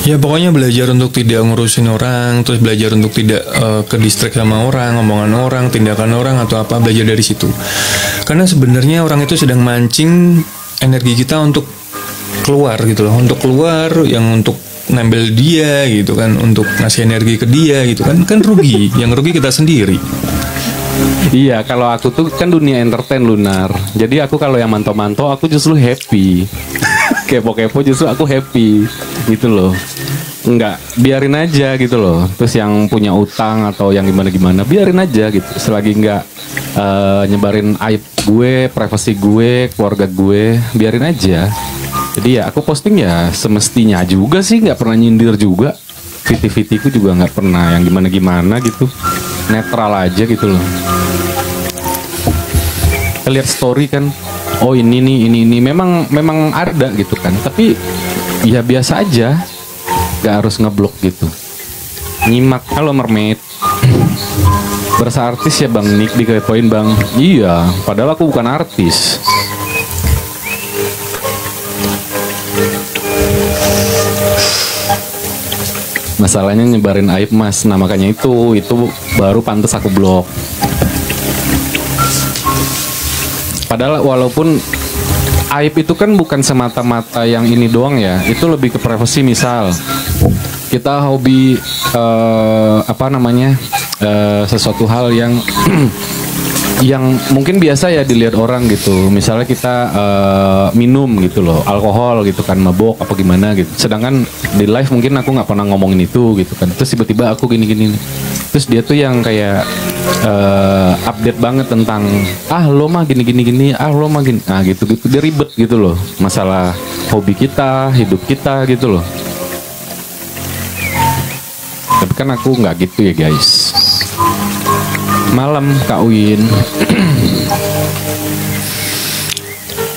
Ya pokoknya belajar untuk tidak ngurusin orang, terus belajar untuk tidak ke distract sama orang, omongan orang, tindakan orang atau apa, belajar dari situ. Karena sebenarnya orang itu sedang mancing energi kita untuk keluar gitu loh, untuk keluar yang untuk nambel dia gitu kan, untuk ngasih energi ke dia gitu kan rugi, yang rugi kita sendiri. Iya, kalau aku tuh kan dunia entertain Lunar. Jadi aku kalau yang mantau-mantau aku justru happy. Kepo-kepo justru aku happy gitu loh. Enggak, biarin aja gitu loh. Terus yang punya utang atau yang gimana-gimana, biarin aja gitu. Selagi enggak nyebarin aib gue, privasi gue, keluarga gue, biarin aja. Jadi ya aku posting ya semestinya juga sih, nggak pernah nyindir juga. Viti-vitiku juga nggak pernah yang gimana-gimana gitu. Netral aja gitu loh. Kita lihat story kan, oh ini nih, ini memang ada gitu kan. Tapi ya biasa aja, nggak harus ngeblok gitu. Nyimak. Halo Mermaid. Berasa artis ya Bang Nick, dikepoin Bang. Iya, padahal aku bukan artis. Masalahnya nyebarin aib mas. Nah makanya itu baru pantas aku blok. Padahal walaupun aib itu kan bukan semata-mata yang ini doang ya. Itu lebih ke privasi. Misal kita hobi sesuatu hal yang yang mungkin biasa ya dilihat orang gitu. Misalnya kita minum gitu loh, alkohol gitu kan, mabok apa gimana gitu. Sedangkan di live mungkin aku nggak pernah ngomongin itu gitu kan. Terus tiba-tiba aku gini-gini. Terus dia tuh yang kayak update banget tentang lo mah gini-gini, lo mah gini. Nah gitu. Dia ribet gitu loh. Masalah hobi kita, hidup kita gitu loh. kan aku nggak gitu ya guys. Malam Kak Win.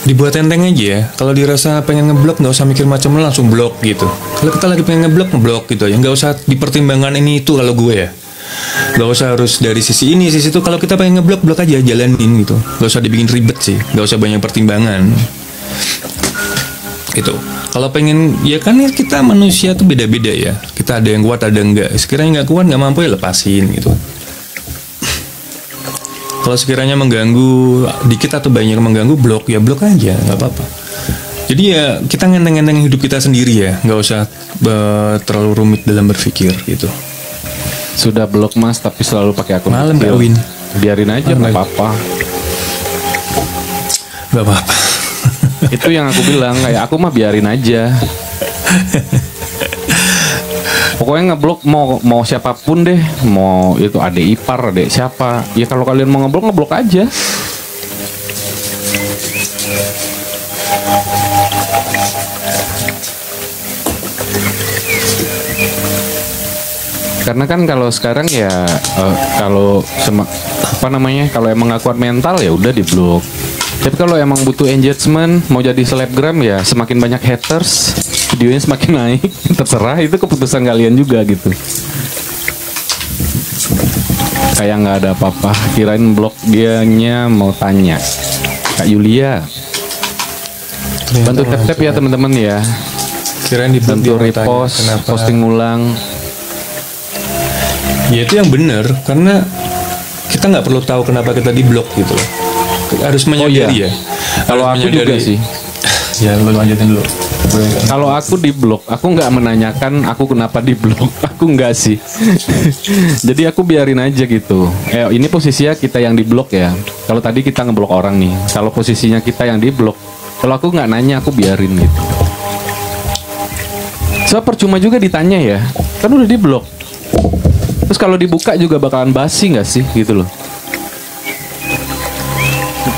Dibuat enteng aja ya. Kalau dirasa pengen ngeblok, nggak usah mikir macam langsung blok gitu. Kalau kita lagi pengen ngeblok gitu ya, nggak usah dipertimbangkan ini itu kalau gue ya. Nggak usah harus dari sisi ini, sisi itu. Kalau kita pengen ngeblok, blok aja, jalanin gitu. Nggak usah dibikin ribet sih, nggak usah banyak pertimbangan. Gitu. Kalau pengen, ya kan kita manusia tuh beda-beda ya. Kita ada yang kuat, ada yang enggak. Sekiranya nggak kuat, nggak mampu ya lepasin gitu. Kalau sekiranya mengganggu dikit atau banyak mengganggu, blok ya blok aja, nggak apa-apa. Jadi ya kita ngenteng-ngenteng hidup kita sendiri ya, nggak usah terlalu rumit dalam berpikir gitu. Sudah blok Mas, tapi selalu pakai akun Malam kecil. Kak Win. Biarin aja, nggak apa-apa. Nggak apa-apa. Itu yang aku bilang, kayak aku mah biarin aja. Pokoknya ngeblok mau siapapun deh, mau itu adik ipar, adik siapa. Ya kalau kalian mau ngeblok aja. Karena kan kalau sekarang ya kalau kalau emang gak kuat mental ya udah diblok. Tapi kalau emang butuh engagement, mau jadi selebgram ya semakin banyak haters, videonya semakin naik. Terserah, itu keputusan kalian juga gitu. Kayak nggak ada apa-apa. Kirain blok dianya mau tanya. Kak Yulia, bantu tap-tap ya teman-teman ya. Kirain Bantu repost, posting ulang. Ya itu yang benar, karena kita nggak perlu tahu kenapa kita diblok gitu loh. Harus menyadari ya. Kalau aku juga sih. Ya lu lanjutin dulu. Kalau aku di blok, aku nggak menanyakan aku kenapa di blok. Aku nggak sih. Jadi aku biarin aja gitu. Ini posisinya kita yang di blok ya. Kalau tadi kita ngeblok orang nih. Kalau posisinya kita yang di blok, kalau aku nggak nanya, aku biarin gitu. So percuma juga ditanya ya. Kan udah di blok. Terus kalau dibuka juga bakalan basi nggak sih gitu loh.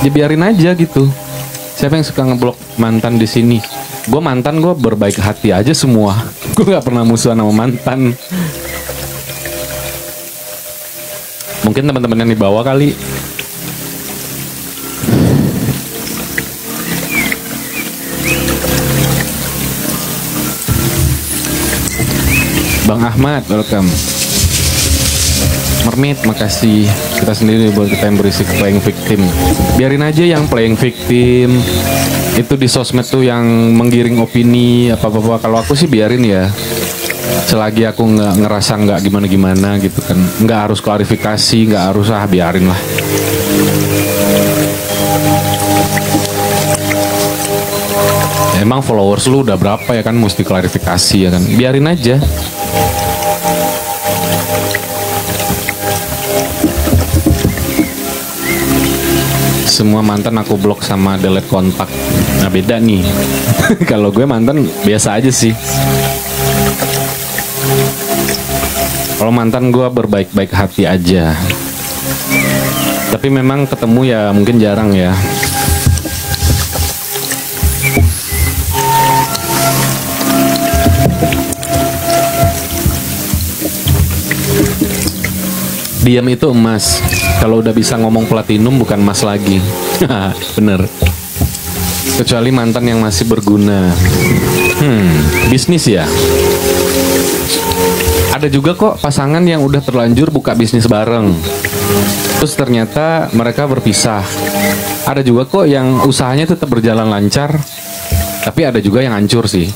Ya biarin aja gitu. Siapa yang suka ngeblok mantan di sini? Gue mantan, gue berbaik hati aja semua. Gue nggak pernah musuhan sama mantan. Mungkin teman-teman yang di bawah kali. Bang Ahmad, welcome. Mermaid, makasih. Kita sendiri buat kita yang berisik playing victim. Biarin aja yang playing victim. Itu di sosmed tuh yang menggiring opini apa-apa. Kalau aku sih biarin ya. Selagi aku nggak ngerasa nggak gimana-gimana gitu kan. Nggak harus klarifikasi, nggak harus biarin lah. Emang followers lu udah berapa ya kan, mesti klarifikasi ya kan. Biarin aja. Semua mantan aku blok sama delete kontak. Nah beda nih. Kalau gue mantan biasa aja sih. Kalau mantan gue berbaik-baik hati aja. Tapi memang ketemu ya mungkin jarang ya. Diam itu emas. Kalau udah bisa ngomong platinum bukan emas lagi. Bener. Kecuali mantan yang masih berguna. Bisnis ya. Ada juga kok pasangan yang udah terlanjur buka bisnis bareng. Terus ternyata mereka berpisah. Ada juga kok yang usahanya tetap berjalan lancar. Tapi ada juga yang hancur sih.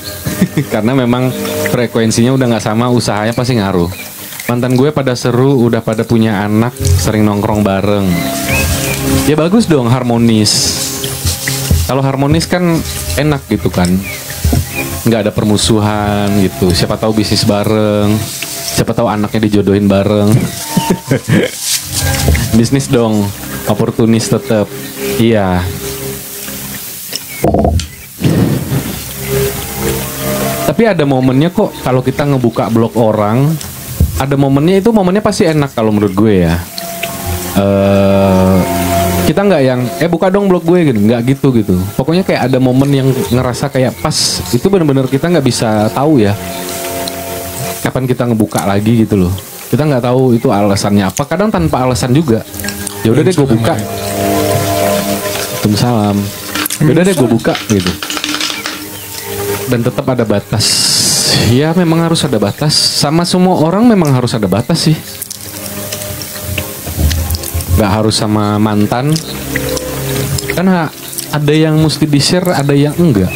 Karena memang frekuensinya udah nggak sama, usahanya pasti ngaruh. Mantan gue pada seru, udah pada punya anak, sering nongkrong bareng. Ya bagus dong, harmonis. Kalau harmonis kan enak gitu kan. Nggak ada permusuhan gitu. Siapa tahu bisnis bareng. Siapa tahu anaknya dijodohin bareng. Bisnis dong, oportunis tetap. Iya. Tapi ada momennya kok kalau kita ngebuka blog orang. Ada momennya, itu momennya pasti enak kalau menurut gue ya. Kita nggak yang buka dong blog gue gitu, nggak gitu. Pokoknya kayak ada momen yang ngerasa kayak pas. Itu bener-bener kita nggak bisa tahu ya. kapan kita ngebuka lagi gitu loh. Kita nggak tahu itu alasannya apa, kadang tanpa alasan juga. Ya udah deh gue buka. Waalaikumsalam. Ya udah deh gue buka gitu. Dan tetap ada batas. Ya memang harus ada batas. Sama semua orang memang harus ada batas sih. Gak harus sama mantan. Karena ada yang mesti di-share, ada yang enggak.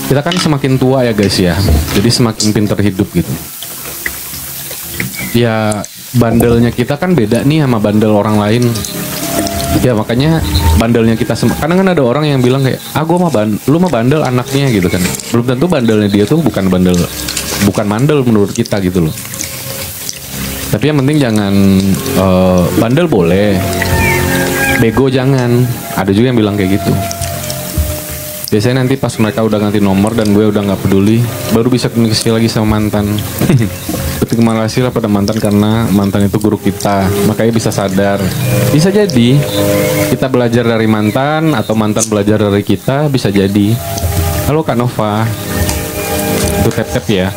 Kita kan semakin tua ya guys ya. Jadi semakin pintar hidup gitu. Ya bandelnya kita kan beda nih sama bandel orang lain. Ya makanya bandelnya kita kadang kan ada orang yang bilang kayak, gua lu mah bandel anaknya gitu kan. Belum tentu bandelnya dia tuh bukan bandel menurut kita gitu loh. Tapi yang penting jangan bandel boleh, bego jangan. Ada juga yang bilang kayak gitu. Biasanya nanti pas mereka udah ganti nomor dan gue udah nggak peduli, baru bisa komunikasi lagi sama mantan. Berterima kasih lah pada mantan karena mantan itu guru kita, makanya bisa sadar. Bisa jadi kita belajar dari mantan atau mantan belajar dari kita, bisa jadi. Halo Kak Nova, itu tap ya.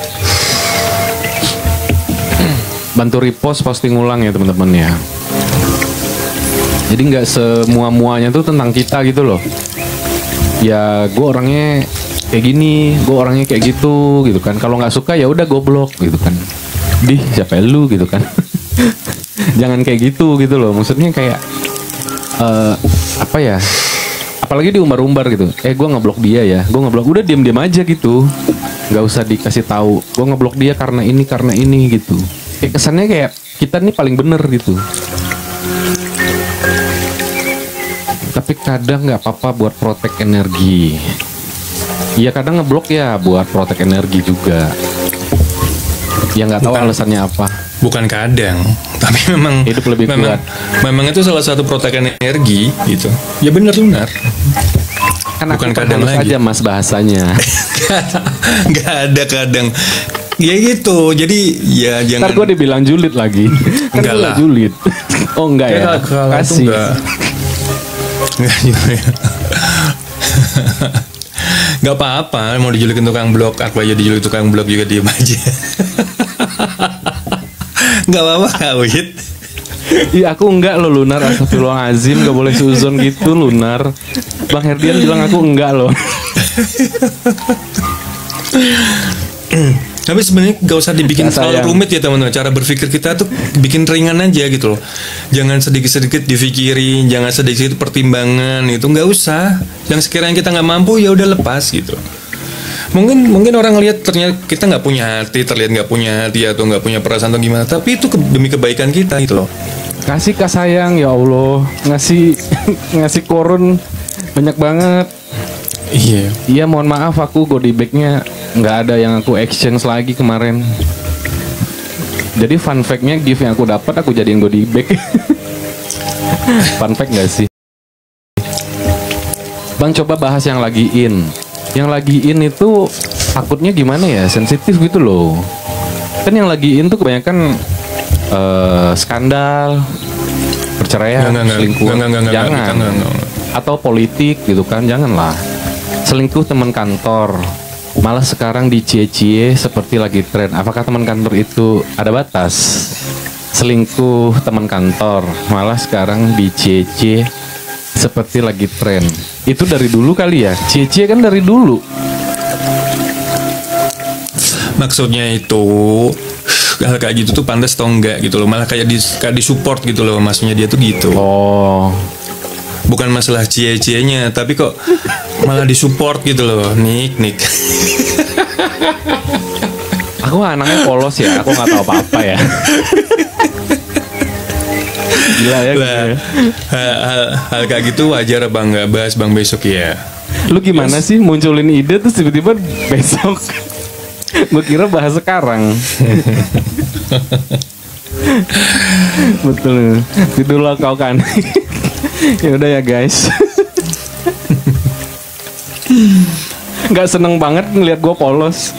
Bantu repost, posting ulang ya teman-teman ya. Jadi nggak semua-muanya tuh tentang kita gitu loh. Ya gue orangnya kayak gini, gue orangnya kayak gitu kan. Kalau nggak suka ya udah gue blok gitu kan. Siapa lu gitu kan. Jangan kayak gitu loh. Maksudnya kayak apa ya? Apalagi diumbar-umbar gitu. Gue ngeblok dia ya. Gue ngeblok, udah diam-diam aja gitu. Nggak usah dikasih tahu. Gue ngeblok dia karena ini gitu. Kayak kesannya kayak kita nih paling bener gitu. Tapi kadang nggak apa-apa buat protek energi. Iya kadang ngeblok ya buat protek energi juga. Ya nggak tahu alasannya apa. Bukan kadang, tapi memang hidup lebih kuat. Memang itu salah satu protek energi gitu. Ya benar lunar. Kan bukan kadang lagi aja mas bahasanya. Nggak ada kadang. Ya gitu. Jadi ya jangan. Ntar gue dibilang julid lagi. Enggak lah. Julid. Oh enggak ya. Kasih. Enggak juga ya. Gak apa-apa, mau dijulikin tukang blok, aku aja dijulik tukang blok juga diem aja. Gak apa-apa Kawit. Iya aku enggak loh Lunar, astagfirullahaladzim, gak boleh suzon gitu Lunar. Bang Herdian bilang aku enggak loh. Tapi sebenarnya gak usah dibikin terlalu rumit ya teman-teman. Cara berpikir kita tuh bikin ringan aja gitu loh. Jangan sedikit-sedikit dipikirin, jangan sedikit pertimbangan itu nggak usah. Yang sekiranya kita nggak mampu ya udah lepas gitu. Mungkin orang lihat ternyata kita nggak punya hati, terlihat nggak punya hati atau nggak punya perasaan atau gimana. Tapi itu demi kebaikan kita gitu loh. Kasih sayang ya Allah, ngasih korun banyak banget. Iya. Iya mohon maaf aku goodie bag-nya nggak ada yang aku exchange lagi kemarin. Jadi fun fact-nya gift yang aku dapat aku jadiin goodie bag. Fun fact nggak sih? Bang coba bahas yang lagi in. Yang lagi in itu takutnya gimana ya? Sensitif gitu loh. Kan yang lagi in tuh kebanyakan skandal, perceraian, selingkuh. Jangan. Atau politik gitu kan, janganlah. Selingkuh teman kantor, malah sekarang dicie-cie seperti lagi tren. Apakah teman kantor itu ada batas? Selingkuh teman kantor, malah sekarang dicie-cie seperti lagi tren. Itu dari dulu kali ya? Cie-cie kan dari dulu. Maksudnya itu hal kayak gitu tuh pantas atau enggak gitu loh. Malah kayak di support gitu loh. Maksudnya dia tuh gitu. Oh. Bukan masalah cie-cienya, tapi kok malah disupport gitu loh. Nik. Aku anaknya polos ya, aku nggak tahu apa-apa ya. Gila ya. Hal kayak gitu wajar bang, nggak bahas bang besok ya. Lu gimana sih munculin ide terus tiba-tiba besok? Gue kira bahas sekarang. Betul. Itulah kau kan. Ya udah ya guys. Nggak seneng banget ngeliat gue polos.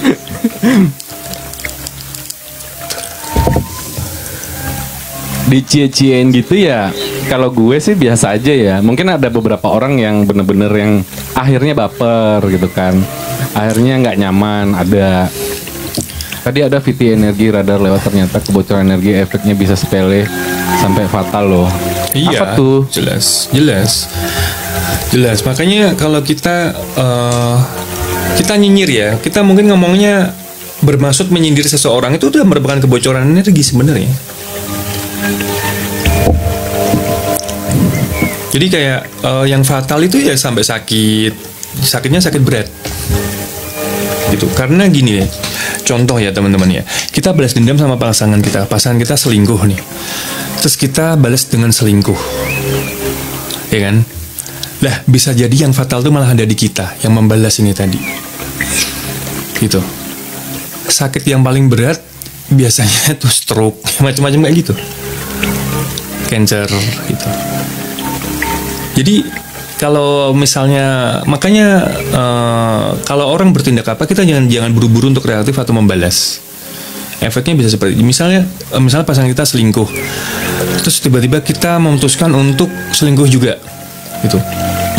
Dicie-ciein gitu ya. Kalau gue sih biasa aja ya. Mungkin ada beberapa orang yang bener-bener yang akhirnya baper gitu kan. Akhirnya nggak nyaman. Ada. Tadi ada VT energi radar lewat, ternyata kebocoran energi efeknya bisa sepele sampai fatal loh. Iya, Apa tuh? jelas. Makanya kalau kita nyinyir ya, kita mungkin ngomongnya bermaksud menyindir seseorang, itu udah merupakan kebocoran energi sebenarnya. Jadi kayak yang fatal itu ya sampai sakitnya sakit berat gitu. Karena gini ya, contoh ya teman-teman ya, kita balas dendam sama pasangan kita selingkuh nih, terus kita balas dengan selingkuh, ya kan? Lah bisa jadi yang fatal tuh malah ada di kita yang membalas ini tadi, gitu. Sakit yang paling berat biasanya tuh stroke, macam-macam kayak gitu, cancer gitu. Jadi kalau misalnya, makanya kalau orang bertindak apa, kita jangan buru-buru untuk reaktif atau membalas. Efeknya bisa seperti misalnya pasangan kita selingkuh, terus tiba-tiba kita memutuskan untuk selingkuh juga, gitu.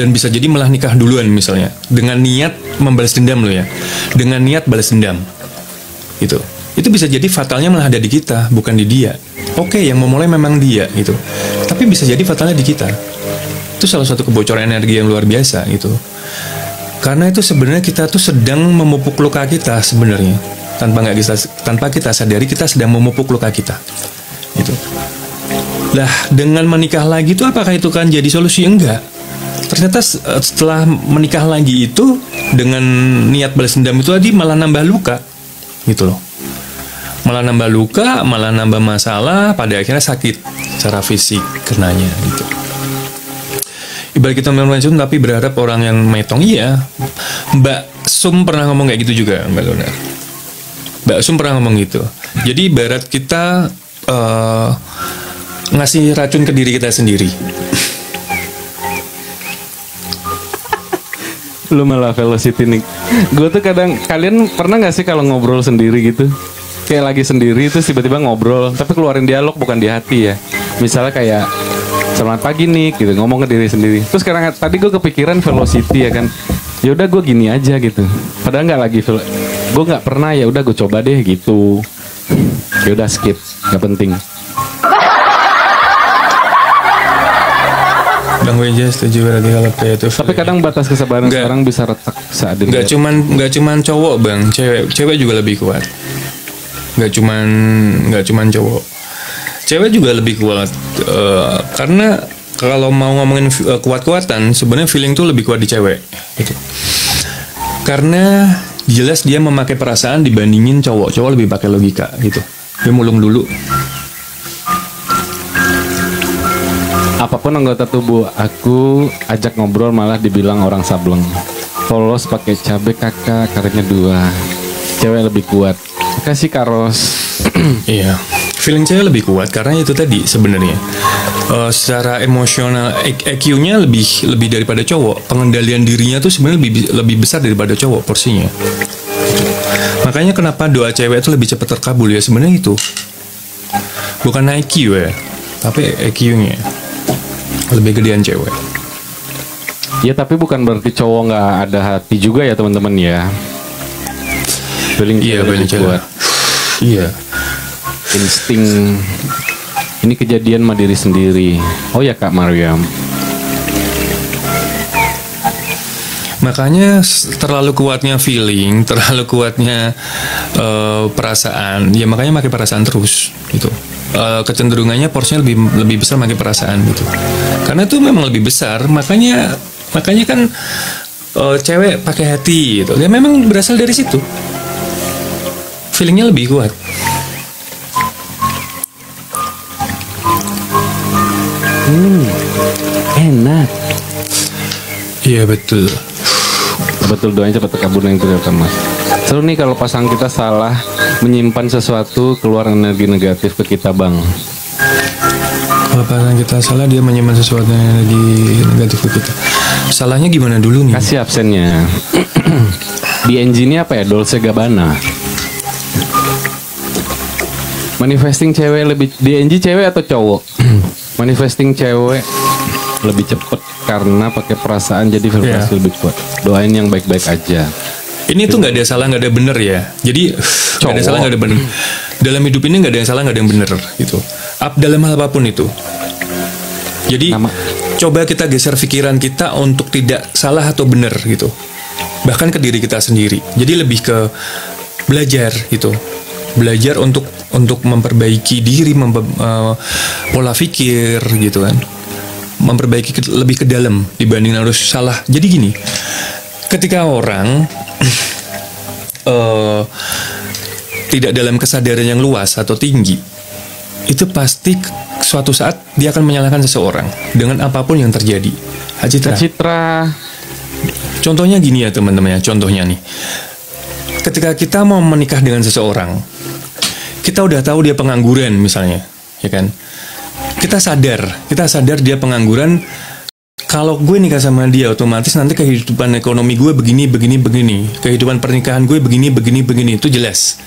Dan bisa jadi malah nikah duluan misalnya, dengan niat membalas dendam loh ya, dengan niat balas dendam, gitu. Itu bisa jadi fatalnya malah ada di kita, bukan di dia. Oke, yang memulai memang dia, gitu. Tapi bisa jadi fatalnya di kita. Itu salah satu kebocoran energi yang luar biasa gitu. Karena itu sebenarnya kita tuh sedang memupuk luka kita sebenarnya. Tanpa kita sadari kita sedang memupuk luka kita. Gitu. Lah, dengan menikah lagi itu apakah itu kan jadi solusi? Enggak. Ternyata setelah menikah lagi itu dengan niat balas dendam itu tadi malah nambah luka. Gitu loh. Malah nambah luka, malah nambah masalah, pada akhirnya sakit secara fisik kenanya gitu. Ibarat kita minum racun tapi berharap orang yang metong. Iya, Mbak Sum pernah ngomong kayak gitu juga, Mbak Luna. Mbak Sum pernah ngomong gitu. Jadi ibarat kita ngasih racun ke diri kita sendiri. Lu malah velocity nih. Gue tuh kadang, kalian pernah gak sih kalau ngobrol sendiri gitu, kayak lagi sendiri terus tiba-tiba ngobrol tapi keluarin dialog bukan di hati ya. Misalnya kayak selamat pagi nih gitu, ngomong ke diri sendiri. Terus sekarang tadi gue kepikiran velocity ya kan. Ya udah gue gini aja gitu. Padahal nggak lagi gue nggak pernah, ya udah gue coba deh gitu. Ya udah skip, nggak penting. Bang Weja setuju berarti kalau kreatif. Tapi kadang batas kesabaran sekarang bisa retak saat ini. Nggak cuman cowok bang, cewek juga lebih kuat. Nggak cuman cowok. Cewek juga lebih kuat, karena kalau mau ngomongin kuat-kuatan, sebenarnya feeling tuh lebih kuat di cewek, gitu. Karena jelas dia memakai perasaan dibandingin cowok. Cowok lebih pakai logika, gitu. Dia mulung dulu. Apapun anggota tubuh aku ajak ngobrol malah dibilang orang sableng. Polos pakai cabai kakak, karetnya 2. Cewek lebih kuat. Kasih karos. Iya. Feeling cewek lebih kuat karena itu tadi sebenarnya secara emosional EQ-nya lebih daripada cowok. Pengendalian dirinya tuh sebenarnya lebih besar daripada cowok porsinya. Makanya kenapa doa cewek itu lebih cepat terkabul ya, sebenarnya itu bukan IQ ya, tapi EQ-nya lebih gedean cewek. Ya tapi bukan berarti cowok nggak ada hati juga ya teman-teman ya. Feeling cewek kuat. Iya. Insting ini kejadian sama diri sendiri. Oh ya Kak Mariam. Makanya terlalu kuatnya feeling, terlalu kuatnya perasaan. Ya makanya pakai perasaan terus gitu. Kecenderungannya porsinya lebih besar pakai perasaan gitu. Karena itu memang lebih besar. Makanya kan cewek pakai hati gitu. Ya memang berasal dari situ. Feelingnya lebih kuat. Enak. Iya betul. Betul, doanya cepat terkabul yang terjadi Mas. Seru nih kalau pasangan kita salah menyimpan sesuatu, keluar energi negatif ke kita bang. Kalau pasangan kita salah dia menyimpan sesuatu energi negatif ke kita. Salahnya gimana dulu nih? Kasih absennya. Di NG ini apa ya? Dolce Gabbana. Manifesting cewek lebih di NG cewek atau cowok? Manifesting cewek lebih cepet karena pakai perasaan, jadi vibrasi lebih kuat. Doain yang baik-baik aja. Ini tuh nggak ada salah, nggak ada bener ya. Jadi nggak ada salah, nggak ada bener. Dalam hidup ini nggak ada yang salah, nggak ada yang bener gitu. Dalam hal apapun itu. Jadi coba kita geser pikiran kita untuk tidak salah atau bener gitu. Bahkan ke diri kita sendiri. Jadi lebih ke belajar gitu. Belajar untuk memperbaiki diri, pola pikir gitu kan. Memperbaiki lebih ke dalam dibanding harus salah. Jadi gini, ketika orang tidak dalam kesadaran yang luas atau tinggi, itu pasti suatu saat dia akan menyalahkan seseorang dengan apapun yang terjadi. Citra. Contohnya gini ya teman-teman ya, contohnya nih. Ketika kita mau menikah dengan seseorang, kita udah tahu dia pengangguran misalnya, ya kan? Kita sadar dia pengangguran. Kalau gue nikah sama dia, otomatis nanti kehidupan ekonomi gue begini. Kehidupan pernikahan gue begini. Itu jelas.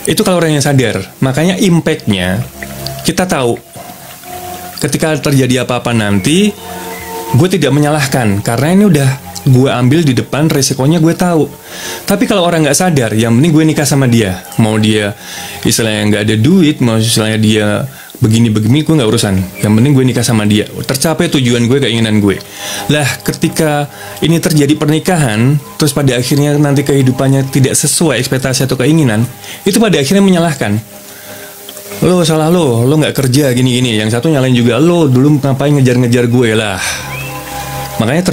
Itu kalau orang yang sadar. Makanya impact-nya kita tahu. Ketika terjadi apa-apa nanti, gue tidak menyalahkan. Karena ini udah gue ambil di depan, resikonya gue tahu. Tapi kalau orang nggak sadar, yang penting gue nikah sama dia. Mau dia istilahnya nggak ada duit, mau istilahnya dia begini gue nggak urusan. Yang penting gue nikah sama dia, tercapai tujuan gue, keinginan gue. Lah ketika ini terjadi pernikahan, terus pada akhirnya nanti kehidupannya tidak sesuai ekspektasi atau keinginan, itu pada akhirnya menyalahkan. Lo salah, lo nggak kerja gini. Yang satu nyalain juga, lo dulu ngapain ngejar gue lah. Makanya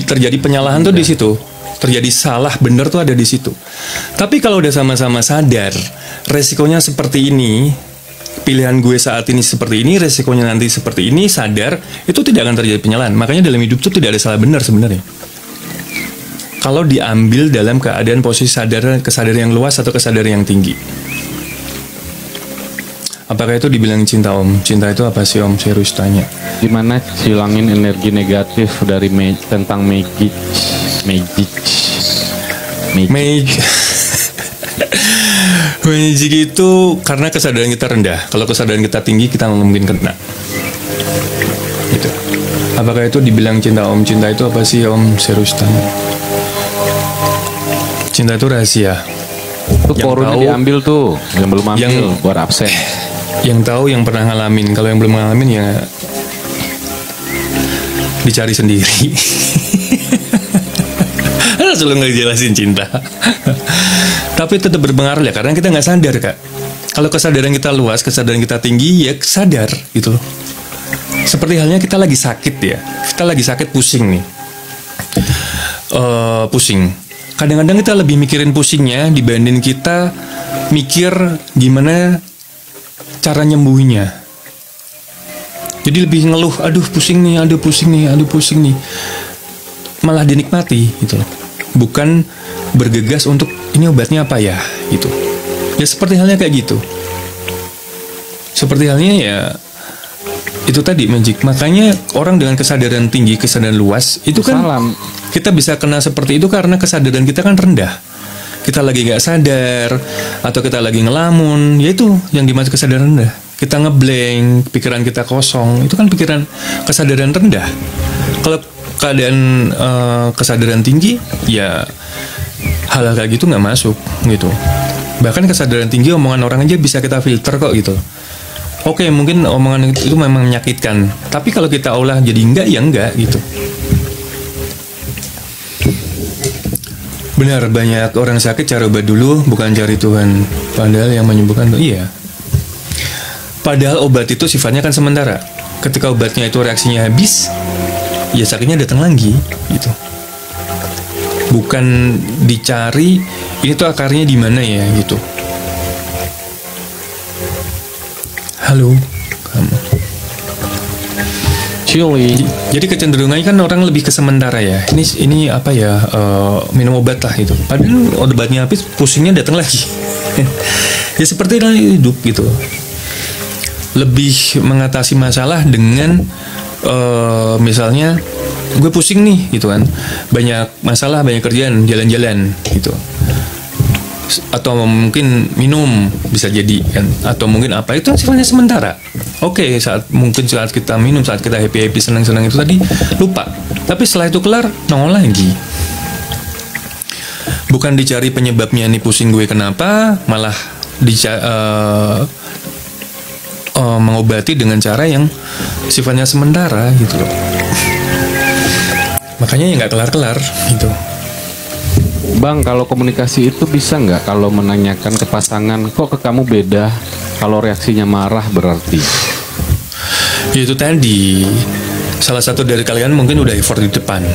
terjadi penyalahan tuh di situ. Terjadi salah bener tuh ada di situ. Tapi kalau udah sama-sama sadar resikonya seperti ini, pilihan gue saat ini seperti ini, resikonya nanti seperti ini, sadar, itu tidak akan terjadi penyalahan. Makanya dalam hidup itu tidak ada salah benar sebenarnya. Kalau diambil dalam keadaan posisi kesadaran yang luas atau kesadaran yang tinggi. Apakah itu dibilang cinta Om? Cinta itu apa sih Om? Serius tanya. Gimana hilangin energi negatif dari tentang magic. Magic itu karena kesadaran kita rendah. Kalau kesadaran kita tinggi, kita mungkin kena. Gitu. Apakah itu dibilang cinta Om? Cinta itu apa sih Om? Serius tanya. Cinta itu rahasia. Itu korunnya diambil tuh, yang belum ambil buat absen. Yang tahu yang pernah ngalamin. Kalau yang belum ngalamin ya dicari sendiri. Selalu nggak dijelasin cinta. Tapi tetap berpengaruh ya, karena kita nggak sadar Kak. Kalau kesadaran kita luas, kesadaran kita tinggi, ya sadar gitu loh. Seperti halnya kita lagi sakit ya. Kita lagi sakit, pusing nih. Pusing. Kadang-kadang kita lebih mikirin pusingnya dibanding kita mikir gimana cara nyembuhinya. Jadi lebih ngeluh, aduh pusing nih. Malah dinikmati gitu loh. Bukan bergegas untuk ini obatnya apa ya gitu. Ya seperti halnya kayak gitu. Seperti halnya ya itu tadi magic. Makanya orang dengan kesadaran tinggi, kesadaran luas itu kan kita bisa kena seperti itu karena kesadaran kita kan rendah. Kita lagi nggak sadar atau kita lagi ngelamun, yaitu yang dimaksud kesadaran rendah. Kita ngeblank, pikiran kita kosong, itu kan pikiran kesadaran rendah. Kalau keadaan kesadaran tinggi, ya hal-hal kayak gitu nggak masuk gitu. Bahkan kesadaran tinggi, omongan orang aja bisa kita filter kok gitu. Oke, mungkin omongan itu memang menyakitkan, tapi kalau kita olah jadi enggak, ya enggak gitu. Benar, banyak orang sakit cari obat dulu, bukan cari Tuhan. Padahal yang menyembuhkan tuh iya. Padahal obat itu sifatnya kan sementara. Ketika obatnya itu reaksinya habis, ya sakitnya datang lagi gitu. Bukan dicari ini tuh akarnya di mana ya gitu. Halo kamu. Jadi kecenderungannya kan orang lebih ke sementara ya. Ini apa ya, minum obat lah gitu. Padahal obatnya habis, pusingnya datang lagi. Ya seperti hidup gitu. Lebih mengatasi masalah dengan misalnya gue pusing nih gitu kan, banyak masalah, banyak kerjaan, jalan-jalan gitu, atau mungkin minum bisa jadi kan, atau mungkin apa, itu sifatnya sementara. Oke, saat kita minum, saat kita happy senang itu tadi lupa, tapi setelah itu kelar nongol lagi. bukan dicari penyebabnya nih pusing gue kenapa, malah mengobati dengan cara yang sifatnya sementara gitu loh. Makanya ya nggak kelar-kelar gitu. Bang, kalau komunikasi itu bisa nggak kalau menanyakan ke pasangan, kok ke kamu beda? Kalau reaksinya marah berarti? Ya itu tadi, salah satu dari kalian mungkin udah effort di depan.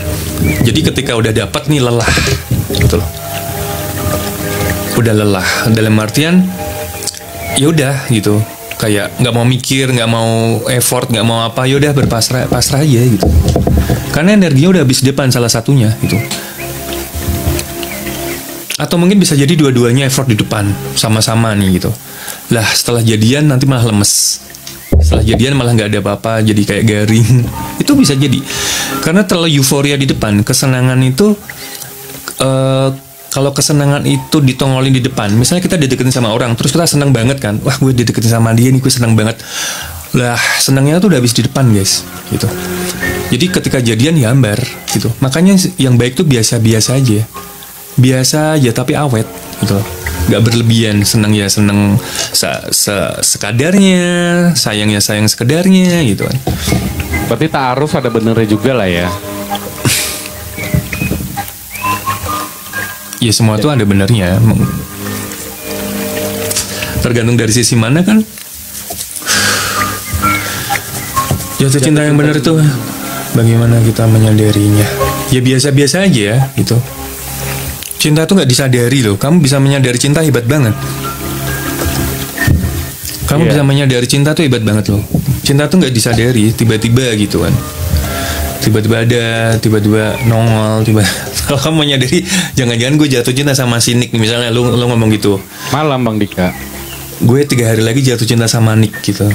Jadi ketika udah dapat nih lelah, gitu loh. Udah lelah, dalam artian, ya udah gitu. Kayak nggak mau mikir, nggak mau effort, nggak mau apa, ya udah pasrah aja gitu. Karena energinya udah habis di depan salah satunya gitu. Atau mungkin bisa jadi dua-duanya effort di depan sama-sama nih gitu. Lah setelah jadian nanti malah lemes. Setelah jadian malah nggak ada apa-apa, jadi kayak garing. Itu bisa jadi karena terlalu euforia di depan. Kesenangan itu kalau kesenangan itu ditongolin di depan, misalnya kita dideketin sama orang, terus kita senang banget kan, wah gue dideketin sama dia nih, gue senang banget. Lah senangnya tuh udah habis di depan guys, gitu. Jadi ketika jadian ya hambar, gitu. Makanya yang baik tuh biasa-biasa aja tapi awet, gitu. Gak berlebihan, senang ya senang sekadarnya, sayang ya sayang sekedarnya, gitu kan. Berarti ta'aruf ada benernya juga lah ya. Ya semua tuh ada benernya. Tergantung dari sisi mana kan. Jatuh cinta yang benar itu bagaimana kita menyadarinya. Ya biasa-biasa aja ya gitu. Cinta tuh nggak disadari loh. Kamu bisa menyadari cinta hebat banget. Kamu bisa menyadari cinta tuh hebat banget loh. Cinta tuh nggak disadari, tiba-tiba gitu kan. Tiba-tiba ada, tiba-tiba nongol, kalau kamu menyadari, jangan-jangan gue jatuh cinta sama si Nick, misalnya lu ngomong gitu. Malam Bang Dika. Gue 3 hari lagi jatuh cinta sama Nick gitu.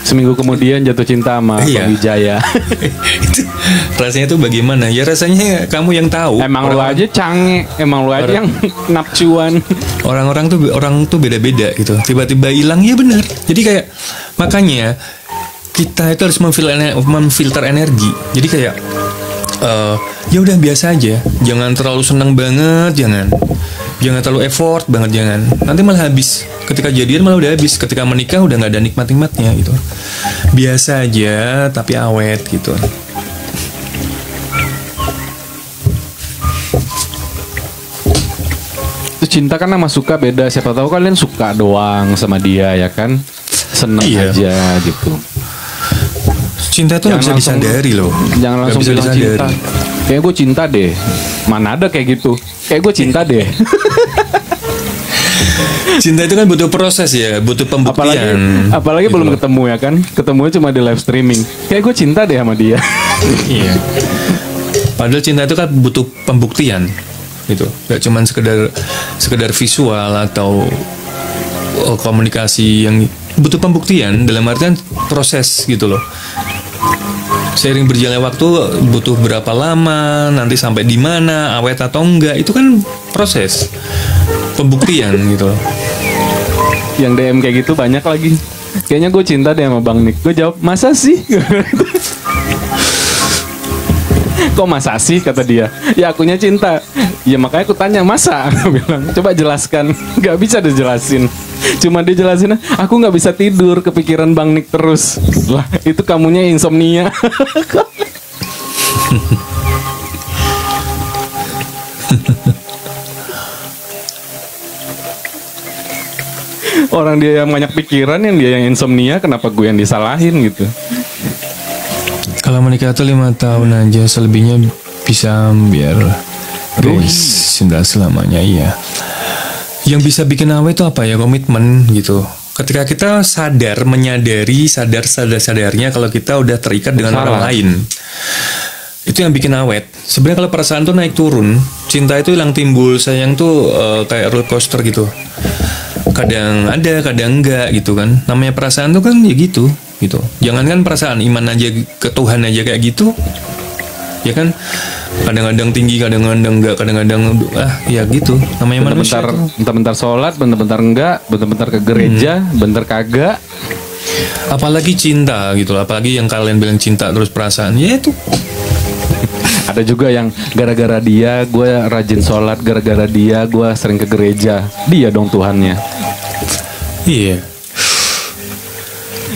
Seminggu kemudian jatuh cinta sama Bang Wijaya. Itu rasanya tuh bagaimana? Ya rasanya kamu yang tahu. Emang lu aja canggih, emang lu aja yang napcuan. Orang tuh beda-beda gitu. Tiba-tiba hilang, ya benar. Jadi kayak makanya kita itu harus memfilter energi. Jadi kayak ya udah biasa aja. Jangan terlalu senang banget, jangan terlalu effort banget, jangan. Nanti malah habis. Ketika jadian malah udah habis. Ketika menikah udah nggak ada nikmat-nikmatnya gitu. Biasa aja tapi awet gitu. Itu cinta kan sama suka beda. Siapa tahu kalian suka doang sama dia ya kan, seneng aja gitu. Cinta itu nggak bisa disadari loh. Jangan langsung bilang cinta. Kayak gue cinta deh. Mana ada kayak gitu. Kayak gue cinta deh. Cinta itu kan butuh proses ya, butuh pembuktian. Apalagi gitu belum loh. Ketemu ya kan. Ketemunya cuma di live streaming. Kayak gue cinta deh sama dia. Iya. Padahal cinta itu kan butuh pembuktian. Gitu. Gak cuma sekedar visual atau komunikasi yang butuh pembuktian dalam artian proses gitu loh. Seiring berjalannya waktu butuh berapa lama, nanti sampai di mana, awet atau enggak, itu kan proses pembuktian gitu loh. Yang DM kayak gitu banyak lagi. Kayaknya gue cinta deh sama Bang Nick. Gue jawab, masa sih? Kok masa sih kata dia? Ya akunya cinta. Ya makanya aku tanya masa. Aku bilang coba jelaskan. Gak bisa dijelasin. Cuma dia jelasin, aku gak bisa tidur kepikiran Bang Nick terus. Lah itu kamunya insomnia. Orang dia yang banyak pikiran, yang dia yang insomnia, kenapa gue yang disalahin gitu? Kalau menikah tuh 5 tahun aja, selebihnya bisa biar guys, cinta selamanya iya. Yang bisa bikin awet itu apa ya? Komitmen gitu. Ketika kita sadarnya kalau kita udah terikat dengan orang lain. Itu yang bikin awet. Sebenarnya kalau perasaan tuh naik turun, cinta itu hilang timbul, sayang tuh kayak roller coaster gitu. Kadang ada, kadang enggak gitu kan. Namanya perasaan tuh kan ya gitu. Jangankan perasaan, iman aja ke Tuhan aja kayak gitu. Ya kan? Kadang-kadang tinggi, kadang-kadang enggak, kadang-kadang ya gitu. Namanya manusia. Bentar-bentar sholat, bentar-bentar enggak, bentar-bentar ke gereja, bentar kagak. Apalagi cinta gitu loh. Apalagi yang kalian bilang cinta terus perasaan. Ya itu Ada juga yang gara-gara dia gue rajin sholat, gara-gara dia gue sering ke gereja. Dia dong Tuhannya. Iya.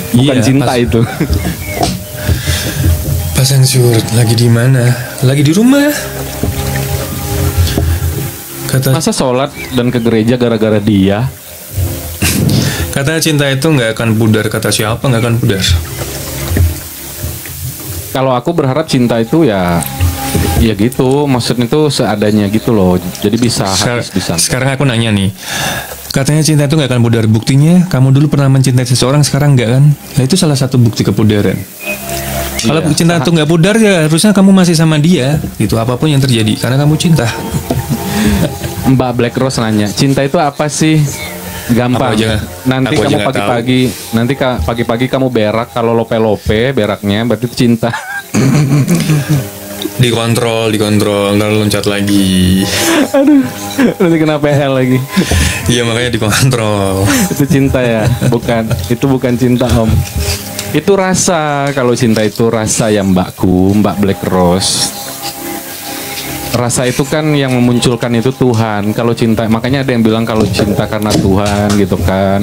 Bukan Iya, cinta itu. Pasang surut lagi di mana? Lagi di rumah. Masa sholat dan ke gereja gara-gara dia? Kata cinta itu nggak akan pudar. Kata siapa nggak akan pudar? Kalau aku berharap cinta itu ya gitu, maksudnya itu seadanya gitu loh. Jadi bisa habis di sana. Sekarang aku nanya nih. Katanya cinta itu nggak akan pudar. Buktinya kamu dulu pernah mencintai seseorang, sekarang nggak kan? Nah itu salah satu bukti kepudaran. Kalau cinta itu nggak pudar ya harusnya kamu masih sama dia. Gitu apapun yang terjadi karena kamu cinta. Mbak Black Rose nanya, cinta itu apa sih? Gampang. Nanti kamu pagi-pagi kamu berak, kalau lope-lope beraknya berarti itu cinta. Dikontrol, lalu loncat lagi. Aduh, nanti kena PL lagi. Iya makanya dikontrol. Itu cinta ya, itu bukan cinta Om. Itu rasa, kalau cinta itu rasa ya Mbak Black Rose. Rasa itu kan yang memunculkan itu Tuhan. Kalau cinta, makanya ada yang bilang kalau cinta karena Tuhan gitu kan.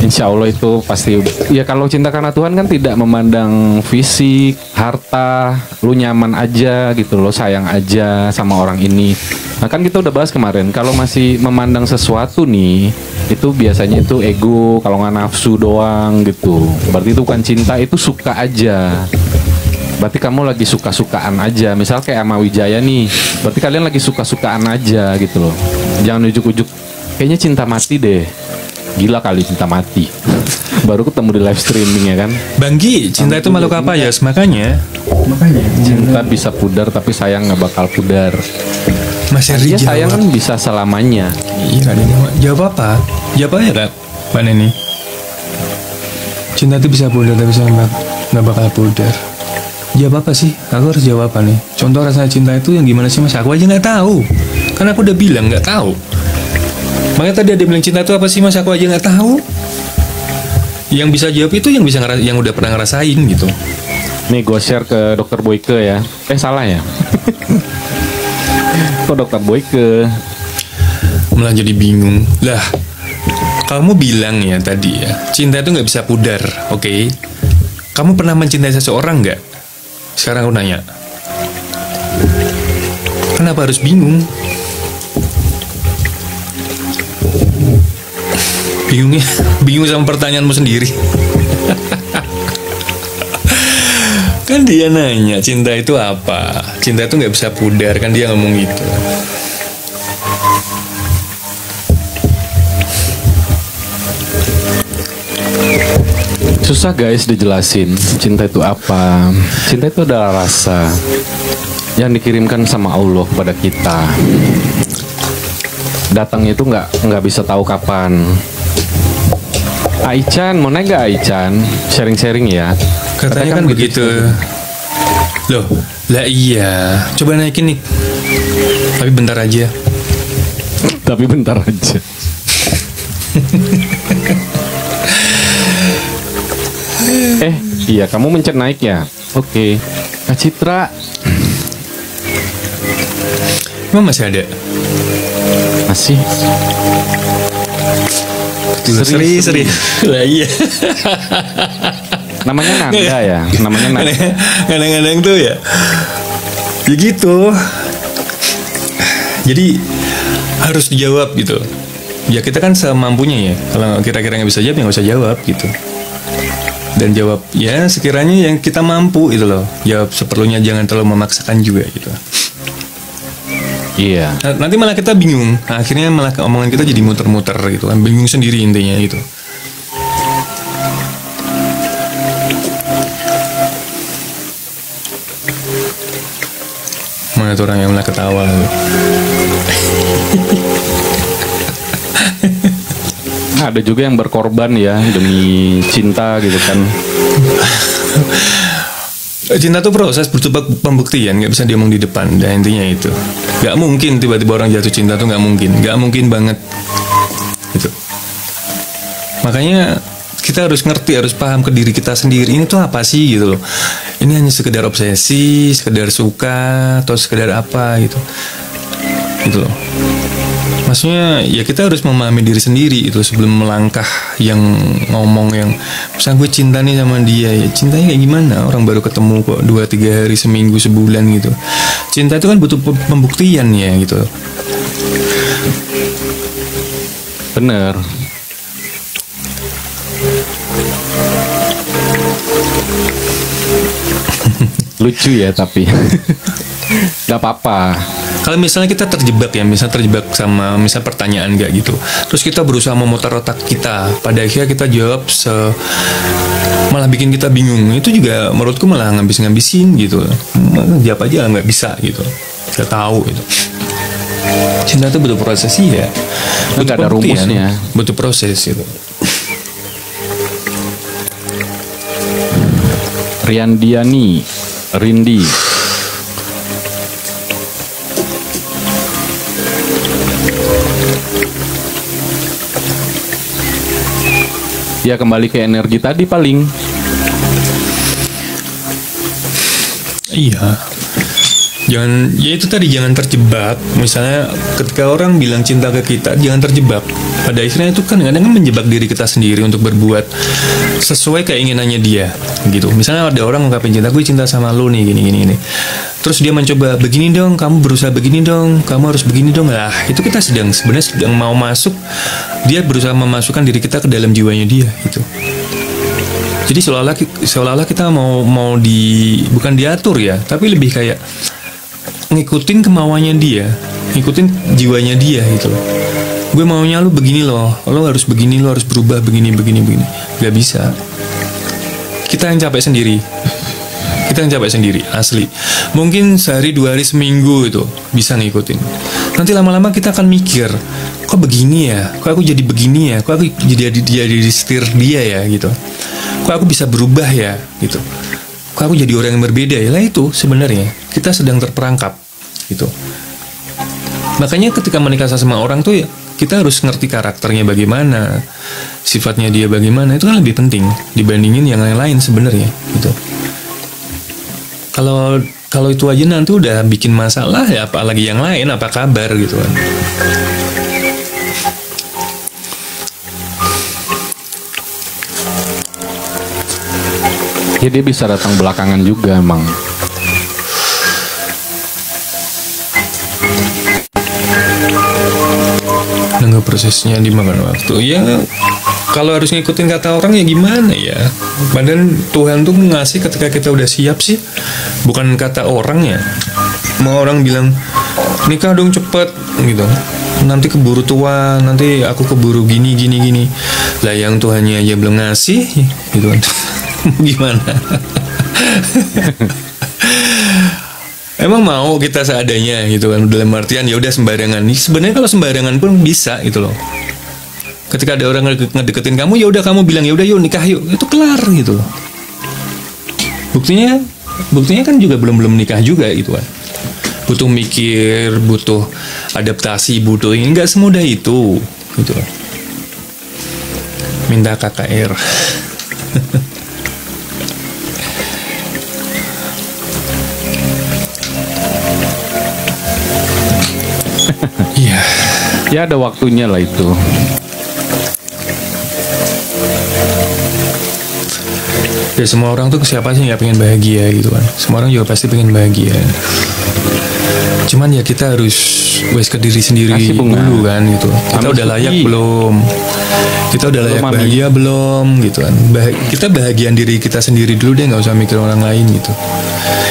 Insya Allah itu pasti. Ya kalau cinta karena Tuhan kan tidak memandang fisik, harta, lu nyaman aja gitu loh, sayang aja sama orang ini. Nah kan kita udah bahas kemarin, kalau masih memandang sesuatu nih, itu biasanya itu ego, kalau nggak nafsu doang gitu. Berarti itu bukan cinta, itu suka aja. Berarti kamu lagi suka-sukaan aja. Misal kayak sama Wijaya nih, berarti kalian lagi suka-sukaan aja gitu loh. Jangan ujuk-ujuk, kayaknya cinta mati deh. Gila kali cinta mati. Baru ketemu di live streaming ya kan. Banggi, cinta itu makhluk apa ya? Makanya cinta bisa pudar tapi sayang nggak bakal pudar. Mas Heri jawab. Sayang kan bisa selamanya. Iya kan ini. Jawab apa? Jawab aja Kak. Pan ini. Cinta itu bisa pudar tapi sayang nggak bakal pudar. Jawab apa sih? Aku harus jawab apa nih? Contoh rasanya cinta itu yang gimana sih Mas? Aku aja nggak tahu. Karena aku udah bilang nggak tahu. Makanya tadi ada bilang cinta itu apa sih Mas? Aku aja nggak tahu. Yang bisa jawab itu yang bisa yang udah pernah ngerasain gitu. Nih gue share ke Dokter Boyke ya. Salah ya? Kok Dokter Boyke? Malah jadi bingung. Lah, kamu bilang ya tadi ya, cinta itu nggak bisa pudar, oke? Kamu pernah mencintai seseorang nggak? Sekarang aku nanya. Kenapa harus bingung? Bingung sama pertanyaanmu sendiri. Kan dia nanya cinta itu apa? Cinta itu nggak bisa pudar, kan dia ngomong gitu. Susah guys dijelasin cinta itu apa. Cinta itu adalah rasa yang dikirimkan sama Allah kepada kita. Datang itu nggak bisa tahu kapan. Aichan, mau naik nggak Aichan? Sharing-sharing ya. Katanya kan begitu. Loh, lah iya. Coba naikin nih. Tapi bentar aja. Tapi bentar aja. Iya, kamu mencet naik ya? Oke. Kak Citra. Emang masih ada? Masih. Seri. Lah iya. Namanya Nanda ya? Namanya Nanda. Kadang-kadang tuh ya. Ya gitu. Jadi harus dijawab gitu. Ya kita kan semampunya ya. Kalau kira-kira nggak bisa jawab ya nggak usah jawab gitu. Dan jawab ya sekiranya yang kita mampu gitu loh. Jawab seperlunya, jangan terlalu memaksakan juga gitu. Iya. Nanti malah kita bingung. Akhirnya malah omongan kita jadi muter-muter gitu kan. Bingung sendiri intinya gitu. Mana tuh orang yang malah ketawa. Ada juga yang berkorban ya demi cinta gitu kan. Cinta tuh proses, butuh pembuktian, nggak bisa diomong di depan. Dan intinya itu, nggak mungkin tiba-tiba orang jatuh cinta tuh nggak mungkin banget. Gitu. Makanya kita harus ngerti, harus paham ke diri kita sendiri. Ini tuh apa sih gitu loh. ini hanya sekedar obsesi, sekedar suka, atau sekedar apa gitu loh. Maksudnya ya kita harus memahami diri sendiri itu sebelum melangkah yang ngomong yang misalnya gue cinta nih sama dia, ya cintanya kayak gimana, orang baru ketemu kok 2-3 hari, seminggu, sebulan gitu. Cinta itu kan butuh pembuktian ya gitu. Bener. Lucu ya tapi nggak apa-apa. Kalau misalnya kita terjebak ya, misalnya terjebak sama misal pertanyaan gak gitu, terus kita berusaha memutar otak kita, pada akhirnya kita jawab malah bikin kita bingung, itu juga menurutku malah ngabis-ngabisin gitu. Jawab aja nggak bisa gitu, nggak tahu gitu. Cinta itu butuh proses ya, Nggak ada rumusnya, butuh proses gitu. Riandiani, Rindi. Ya kembali ke energi tadi paling. Iya. Jangan, ya itu tadi, jangan terjebak. Misalnya ketika orang bilang cinta ke kita, jangan terjebak. Pada akhirnya itu kan kadang-kadang menjebak diri kita sendiri untuk berbuat sesuai keinginannya dia gitu. Misalnya ada orang ngungkapin cinta, gue cinta sama lu nih gini. Terus dia mencoba, begini dong, kamu berusaha begini dong, kamu harus begini dong. Lah, itu kita sebenarnya sedang mau masuk, dia berusaha memasukkan diri kita ke dalam jiwanya dia gitu. Jadi seolah-olah kita mau bukan diatur ya, tapi lebih kayak ngikutin kemauannya dia, ngikutin jiwanya dia gitu loh. Gue maunya lu begini loh, lo harus begini, lo harus berubah begini. Gak bisa. Kita yang capek sendiri, asli. Mungkin sehari, 2 hari, seminggu itu bisa ngikutin. Nanti lama-lama kita akan mikir, kok begini ya, kok aku jadi begini ya, kok aku jadi setir dia ya gitu, kok aku bisa berubah ya gitu, kok aku jadi orang yang berbeda ya. Lah itu sebenarnya kita sedang terperangkap gitu. Makanya ketika menikah sama orang tuh ya, kita harus ngerti karakternya bagaimana, sifatnya dia bagaimana. Itu kan lebih penting dibandingin yang lain-lain sebenarnya gitu. Kalau itu aja nanti udah bikin masalah ya, apalagi yang lain, apa kabar gitu kan. Ya dia bisa datang belakangan juga emang. Nunggu prosesnya dimakan waktu. Ya kalau harus ngikutin kata orang ya gimana ya. Padahal Tuhan tuh ngasih ketika kita udah siap sih. Bukan kata orang ya. Mau orang bilang nikah dong cepet gitu, nanti keburu tua, nanti aku keburu gini. Lah yang Tuhannya aja belum ngasih gitu kan. Gimana? Emang mau kita seadanya gitu kan, dalam artian ya udah sembarangan. Sebenarnya kalau sembarangan pun bisa gitu loh. Ketika ada orang ngedeketin kamu, ya udah kamu bilang ya udah yuk nikah yuk, itu kelar gitu loh. Buktinya kan juga belum nikah juga gitu kan. Butuh mikir, butuh adaptasi, butuh ini, nggak semudah itu gitu loh. Minta KKR. Iya. Ya ada waktunya lah itu. Ya semua orang tuh siapa sih nggak pengen bahagia gitu kan. Semua orang juga pasti pengen bahagia. Cuman ya kita harus ke diri sendiri dulu kan gitu. Kita udah layak belum? Kita udah layak bahagia belum gitu kan. Kita bahagian diri kita sendiri dulu deh, nggak usah mikir orang lain gitu.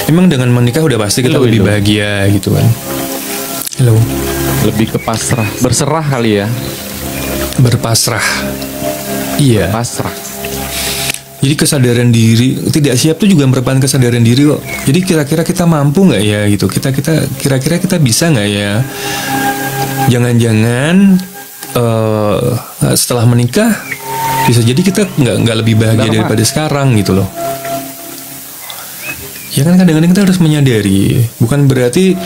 Emang dengan menikah udah pasti kita lebih bahagia gitu kan. Halo. Lebih ke pasrah, berserah kali ya. Berpasrah. Iya. Pasrah. Jadi kesadaran diri, tidak siap tuh juga merupakan kesadaran diri kok. Jadi kira-kira kita mampu nggak ya gitu. Kira-kira kita bisa nggak ya. Jangan-jangan setelah menikah bisa jadi kita nggak lebih bahagia daripada sekarang gitu loh. Ya kan kadang-kadang kita harus menyadari. Bukan berarti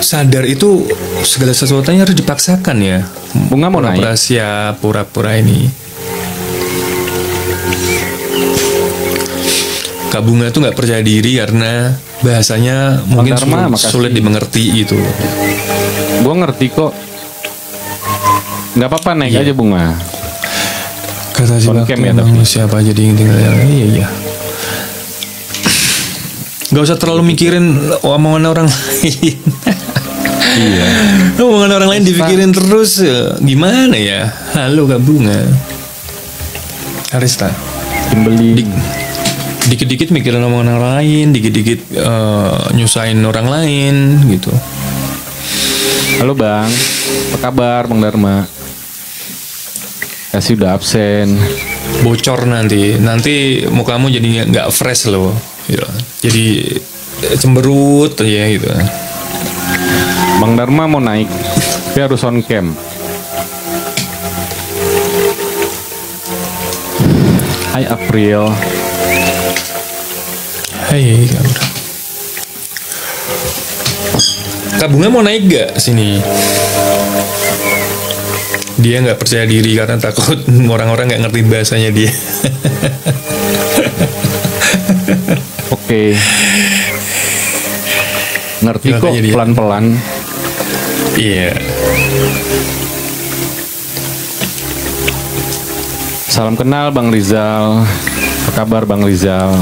sadar itu segala sesuatunya harus dipaksakan ya. Bunga mau naik. Pura-pura siap, pura-pura ini. Kak Bunga tuh nggak percaya diri karena bahasanya mungkin Dharma, sulit makasih. dimengerti gitu. Gue ngerti kok. Nggak apa-apa naik Iya. aja Bunga. Kata si On Bakti, cam ya, emang tapi. siapa jadi yang tinggal yang iya. Gak usah terlalu mikirin omongan orang lain. Iya. Omongan orang lain dipikirin terus, gimana ya? Halo Kak Bunga, Arista. Kimberly. Dikit-dikit mikirin omongan orang lain, dikit-dikit nyusahin orang lain gitu. Halo Bang. Apa kabar Bang Dharma? Kasih udah absen. Bocor nanti mukamu jadi nggak fresh loh, gitu. Jadi cemberut aja gitu. Bang Dharma mau naik. Tapi harus on cam. Hai April. Hai Kak Bunga mau naik gak sini? Dia nggak percaya diri karena takut orang-orang nggak ngerti bahasanya dia. Oke. Ngerti Makanya kok dia- pelan-pelan. Iya. Salam kenal Bang Rizal. Apa kabar Bang Rizal?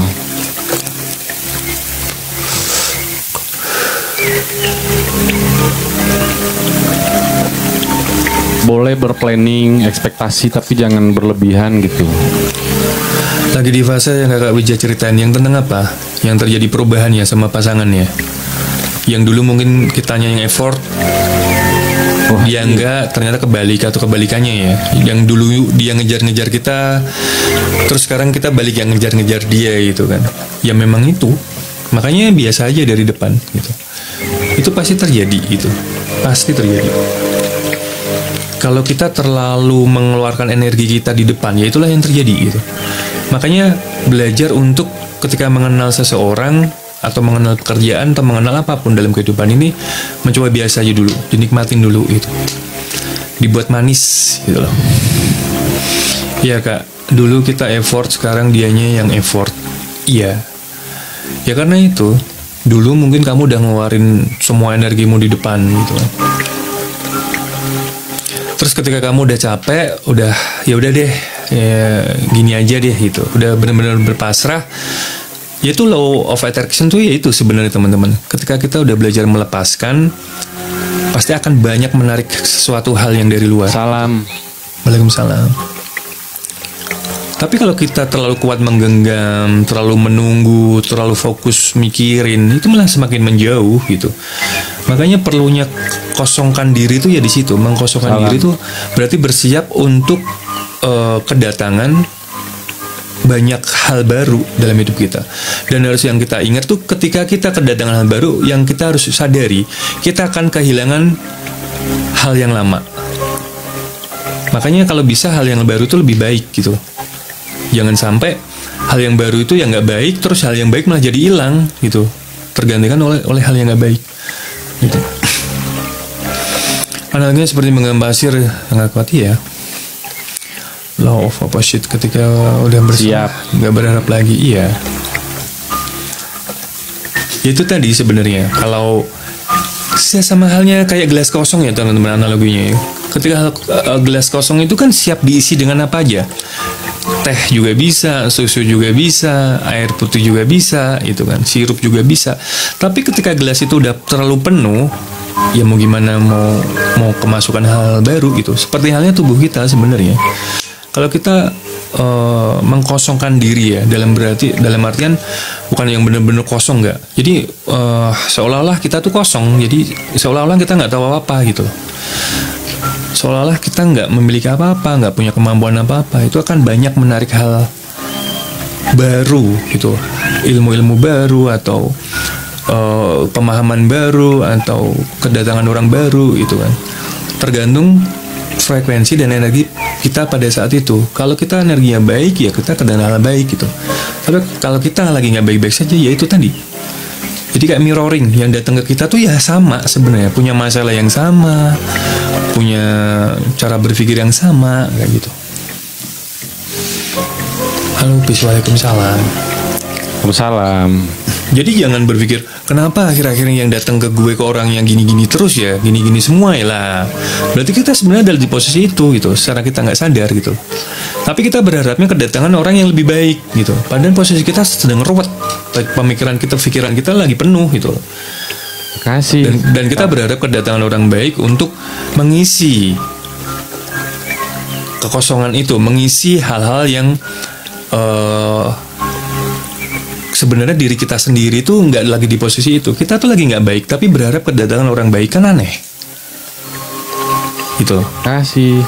Boleh berplanning, ekspektasi tapi jangan berlebihan gitu. Lagi di fase yang kakak Wija ceritain, yang tentang apa? Yang terjadi perubahan ya sama pasangannya. Yang dulu mungkin kitanya yang effort, Wah, dia enggak, ternyata kebalik atau kebalikannya ya. Yang dulu dia ngejar-ngejar kita, terus sekarang kita balik yang ngejar-ngejar dia gitu kan. Ya memang itu. Makanya biasa aja dari depan gitu. Itu pasti terjadi gitu. Pasti terjadi. Kalau kita terlalu mengeluarkan energi kita di depan, ya itulah yang terjadi gitu. Makanya belajar untuk ketika mengenal seseorang atau mengenal pekerjaan atau mengenal apapun dalam kehidupan ini, mencoba biasa aja dulu, dinikmatin dulu itu, dibuat manis gitu loh. Iya Kak, dulu kita effort, sekarang dianya yang effort. Iya, ya karena itu dulu mungkin kamu udah ngeluarin semua energimu di depan gitu kan. Terus ketika kamu udah capek, udah ya udah deh, ya gini aja deh gitu, udah benar-benar berpasrah. Ya itu law of attraction tuh ya itu sebenarnya teman-teman. Ketika kita udah belajar melepaskan, pasti akan banyak menarik sesuatu hal yang dari luar. Salam. Waalaikumsalam. Tapi kalau kita terlalu kuat menggenggam, terlalu menunggu, terlalu fokus mikirin, itu malah semakin menjauh gitu. Makanya perlunya kosongkan diri itu ya di situ. Mengkosongkan Salam. diri itu berarti bersiap untuk kedatangan banyak hal baru dalam hidup kita. Dan harus yang kita ingat tuh ketika kita kedatangan hal baru, yang kita harus sadari, kita akan kehilangan hal yang lama. Makanya kalau bisa hal yang baru itu lebih baik gitu. Jangan sampai hal yang baru itu yang nggak baik, terus hal yang baik malah jadi hilang gitu, tergantikan oleh hal yang nggak baik gitu. Analoginya seperti menggenggam pasir yang nggak kuat ya. Law of opposite, ketika udah bersama nggak berharap lagi. Iya. Itu tadi sebenarnya kalau sama halnya kayak gelas kosong ya teman-teman, analoginya ya. Ketika gelas kosong itu kan siap diisi dengan apa aja. Teh juga bisa, susu juga bisa, air putih juga bisa, itu kan, sirup juga bisa. Tapi ketika gelas itu udah terlalu penuh, ya mau gimana, mau kemasukan hal baru gitu. Seperti halnya tubuh kita sebenarnya. Kalau kita mengkosongkan diri ya, dalam artian bukan yang benar-benar kosong nggak. Jadi seolah-olah kita tuh kosong. Jadi seolah-olah kita nggak tahu apa-apa gitu. Seolah-olah kita nggak memiliki apa-apa, nggak punya kemampuan apa-apa. Itu akan banyak menarik hal baru gitu, ilmu-ilmu baru atau pemahaman baru atau kedatangan orang baru itu kan. Tergantung frekuensi dan energi kita pada saat itu. Kalau kita energinya baik, ya kita kedatangan hal baik gitu. Tapi kalau kita lagi nggak baik-baik saja, ya itu tadi. Jadi kayak mirroring, yang datang ke kita tuh ya sama sebenarnya, punya masalah yang sama, punya cara berpikir yang sama, kayak gitu. Halo, Waalaikumsalam. Waalaikumsalam. Jadi jangan berpikir kenapa akhir-akhir yang datang ke gue ke orang yang gini-gini terus ya, gini-gini semua ya lah. Berarti kita sebenarnya ada di posisi itu gitu, secara kita nggak sadar gitu. Tapi kita berharapnya kedatangan orang yang lebih baik gitu. Padahal posisi kita sedang ruwet, pemikiran kita, pikiran kita lagi penuh gitu. Kasih. Dan kita berharap kedatangan orang baik untuk mengisi kekosongan itu, mengisi hal-hal yang sebenarnya diri kita sendiri tuh nggak lagi di posisi itu. Kita tuh lagi nggak baik, tapi berharap kedatangan orang baik kan aneh. Gitu loh. Kasih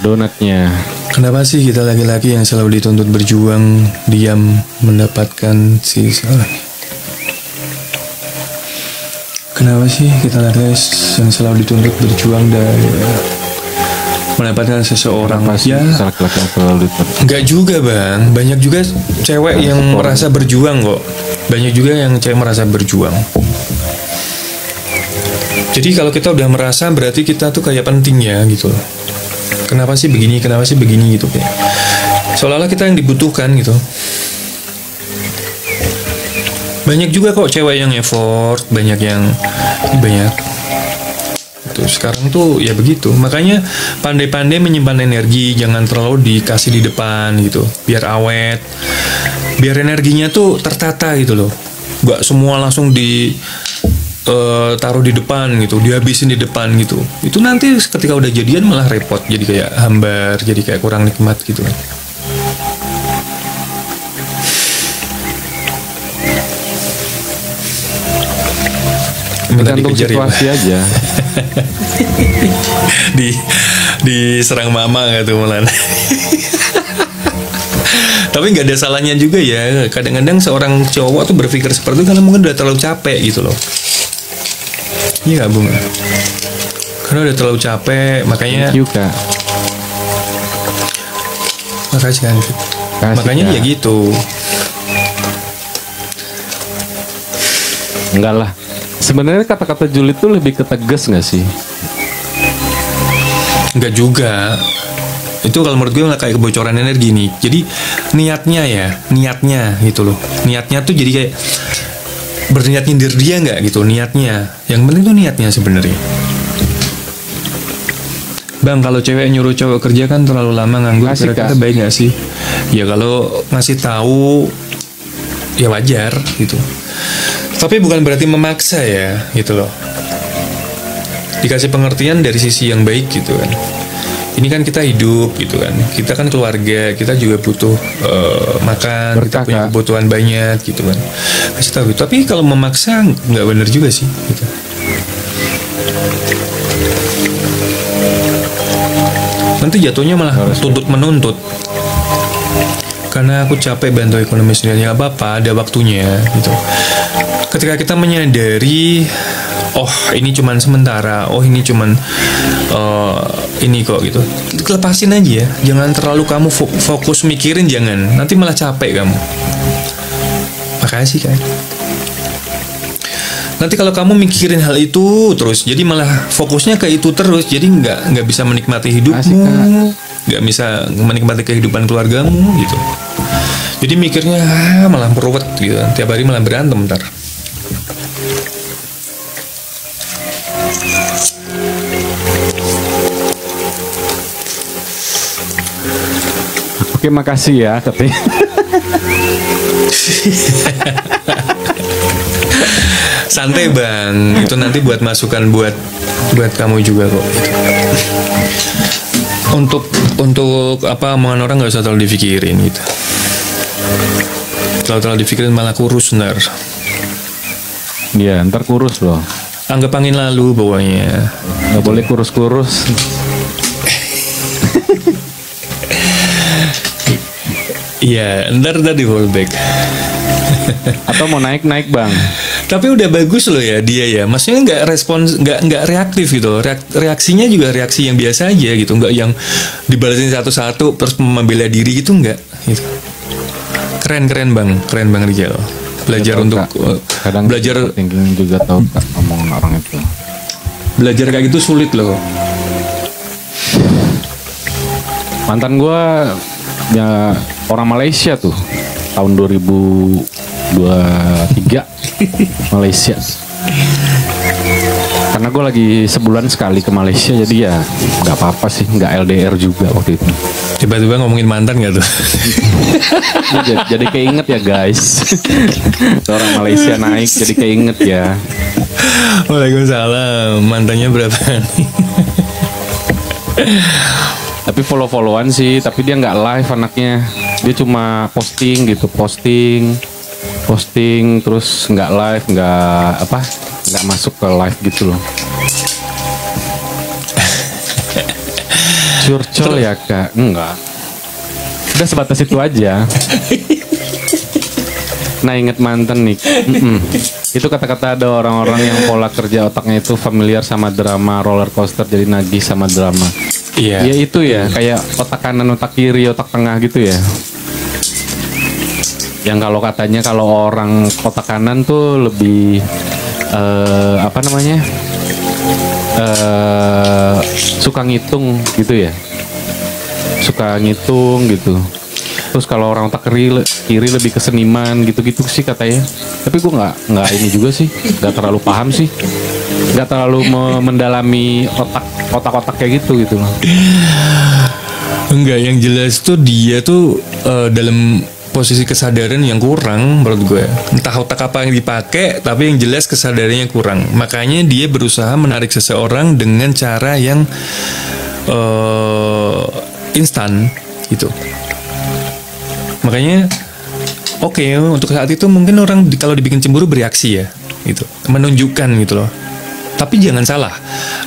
donatnya. Kenapa sih kita laki-laki yang selalu dituntut berjuang, diam mendapatkan si seorang? Kenapa sih kita laki-laki yang selalu dituntut berjuang dan mendapatkan seseorang? Ya, laki-laki yang selalu dituntut. enggak juga bang, banyak juga cewek yang merasa berjuang kok. Banyak juga yang cewek merasa berjuang. Jadi kalau kita udah merasa berarti kita tuh kayak penting ya gitu. Kenapa sih begini, kenapa sih begini gitu kayak. Seolah-olah kita yang dibutuhkan gitu. Banyak juga kok cewek yang effort, banyak. Tuh, sekarang tuh ya begitu. Makanya pandai-pandai menyimpan energi, jangan terlalu dikasih di depan gitu. Biar awet. Biar energinya tuh tertata gitu loh. Gak semua langsung taruh di depan gitu, dihabisin di depan gitu. Itu nanti ketika udah jadian malah repot, jadi kayak hambar, jadi kayak kurang nikmat gitu. Minta Tergantung dikejar situasi ya, aja. diserang mama nggak tuh Mulan? Tapi nggak ada salahnya juga ya. Kadang-kadang seorang cowok tuh berpikir seperti itu karena mungkin udah terlalu capek gitu loh. Iya nggak Bung? Karena udah terlalu capek, makanya. Thank you, Kak. Makasih kan. Makanya Kak. ya gitu. Enggak lah. Sebenarnya kata-kata julid tuh lebih ketegas nggak sih? Enggak juga. Itu kalau menurut gue nggak kayak kebocoran energi nih. Jadi niatnya gitu loh. Niatnya tuh jadi kayak berniat nyindir dia nggak gitu niatnya. Yang penting tuh niatnya sebenarnya. Bang, kalau cewek nyuruh cowok kerja kan terlalu lama nganggur, kira-kira baik nggak sih? Ya kalau ngasih tahu ya wajar gitu. Tapi bukan berarti memaksa ya gitu loh. Dikasih pengertian dari sisi yang baik gitu kan. Ini kan kita hidup gitu kan. Kita kan keluarga, kita juga butuh makan, kita punya kebutuhan banyak gitu kan. Kasih tahu. Tapi kalau memaksa nggak benar juga sih gitu. Nanti jatuhnya malah tuntut menuntut. Karena aku capek bantu ekonomi sendiri, nggak apa-apa, ada waktunya gitu. Ketika kita menyadari, oh ini cuman sementara, oh ini cuman ini kok gitu, lepasin aja ya. Jangan terlalu kamu fokus mikirin, jangan. Nanti malah capek kamu. Makasih kan. Nanti kalau kamu mikirin hal itu terus, jadi malah fokusnya ke itu terus, jadi nggak bisa menikmati hidupmu, nggak bisa menikmati kehidupan keluargamu gitu. Jadi mikirnya malah meruwet gitu, tiap hari malah berantem ntar. Oke, makasih ya katanya. Santai bang, itu nanti buat masukan buat kamu juga kok. Untuk apa omongan orang nggak usah terlalu dipikirin gitu. Kalau terlalu dipikirin malah kurus ntar. Iya, ntar kurus loh. Anggap angin lalu pokoknya. Nggak boleh kurus-kurus. Iya, ntar di fallback. Atau mau naik bang. Tapi udah bagus loh ya dia ya. Maksudnya nggak respons, nggak reaktif gitu. Reaksinya juga reaksi yang biasa aja gitu. Nggak yang dibalasin satu-satu terus membela diri gitu, nggak. Gitu. Keren bang Rizal. Belajar tahu, untuk kadang belajar thinking juga tahu Kak, omongan orang itu. Belajar kayak gitu sulit loh. Mantan gue ya orang Malaysia tuh. tahun 2023 Malaysia. Karena gue lagi sebulan sekali ke Malaysia, jadi ya nggak apa-apa sih, nggak LDR juga waktu itu. Tiba-tiba ngomongin mantan gak tuh? Jadi keinget ya guys. Orang Malaysia naik, jadi keinget ya. Waalaikumsalam. Mantannya berapa nih? Tapi follow-followan sih, tapi dia nggak live anaknya. Dia cuma posting gitu, posting terus nggak live, nggak masuk ke live gitu loh. Curcol ya kak? Enggak. Udah sebatas itu aja. Nah inget mantan nih. Itu kata-kata ada orang-orang yang pola kerja otaknya itu familiar sama drama roller coaster, jadi nagih sama drama. Iya. Ya itu ya, kayak otak kanan, otak kiri, otak tengah gitu ya. Yang kalau katanya kalau orang otak kanan tuh lebih suka ngitung gitu ya, suka ngitung gitu. Terus kalau orang otak kiri lebih ke seniman gitu-gitu sih katanya. Tapi gue nggak ini juga sih, nggak terlalu paham sih, nggak terlalu mendalami otak kayak gitu loh. Enggak, yang jelas tuh dia tuh dalam posisi kesadaran yang kurang menurut gue. Entah otak apa yang dipakai, tapi yang jelas kesadarannya kurang. Makanya dia berusaha menarik seseorang dengan cara yang instan gitu. Makanya oke, untuk saat itu mungkin orang kalau dibikin cemburu bereaksi ya gitu, menunjukkan gitu loh. Tapi jangan salah,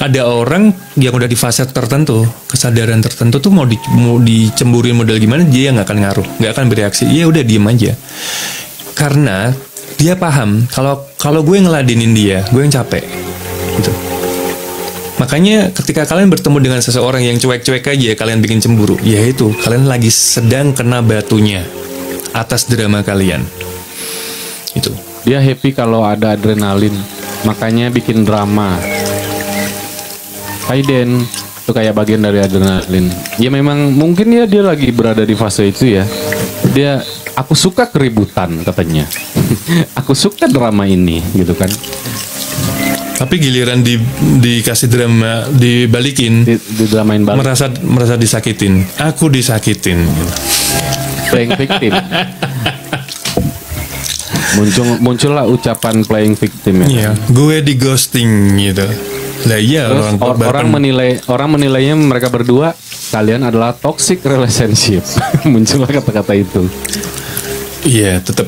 ada orang yang udah di fase tertentu, kesadaran tertentu tuh mau dicemburuin model gimana, dia nggak akan ngaruh, nggak akan bereaksi. Ya udah diem aja, karena dia paham kalau gue ngeladenin dia, gue yang capek, gitu. Makanya ketika kalian bertemu dengan seseorang yang cuek-cuek aja, kalian bikin cemburu, ya itu kalian lagi sedang kena batunya atas drama kalian. Itu. Dia happy kalau ada adrenalin. Makanya bikin drama. Aiden itu kayak bagian dari adrenalin. Ya memang mungkin ya dia lagi berada di fase itu ya. Dia, aku suka keributan katanya. Aku suka drama ini gitu kan. Tapi giliran dikasih drama, dibalikin, didramain balik. Merasa disakitin. Aku disakitin. Playing victim. Muncullah ucapan playing victim ya. Iya, gue di ghosting gitu. Lah iya, orang menilainya mereka berdua kalian adalah toxic relationship. Muncullah kata-kata itu. Iya, tetap.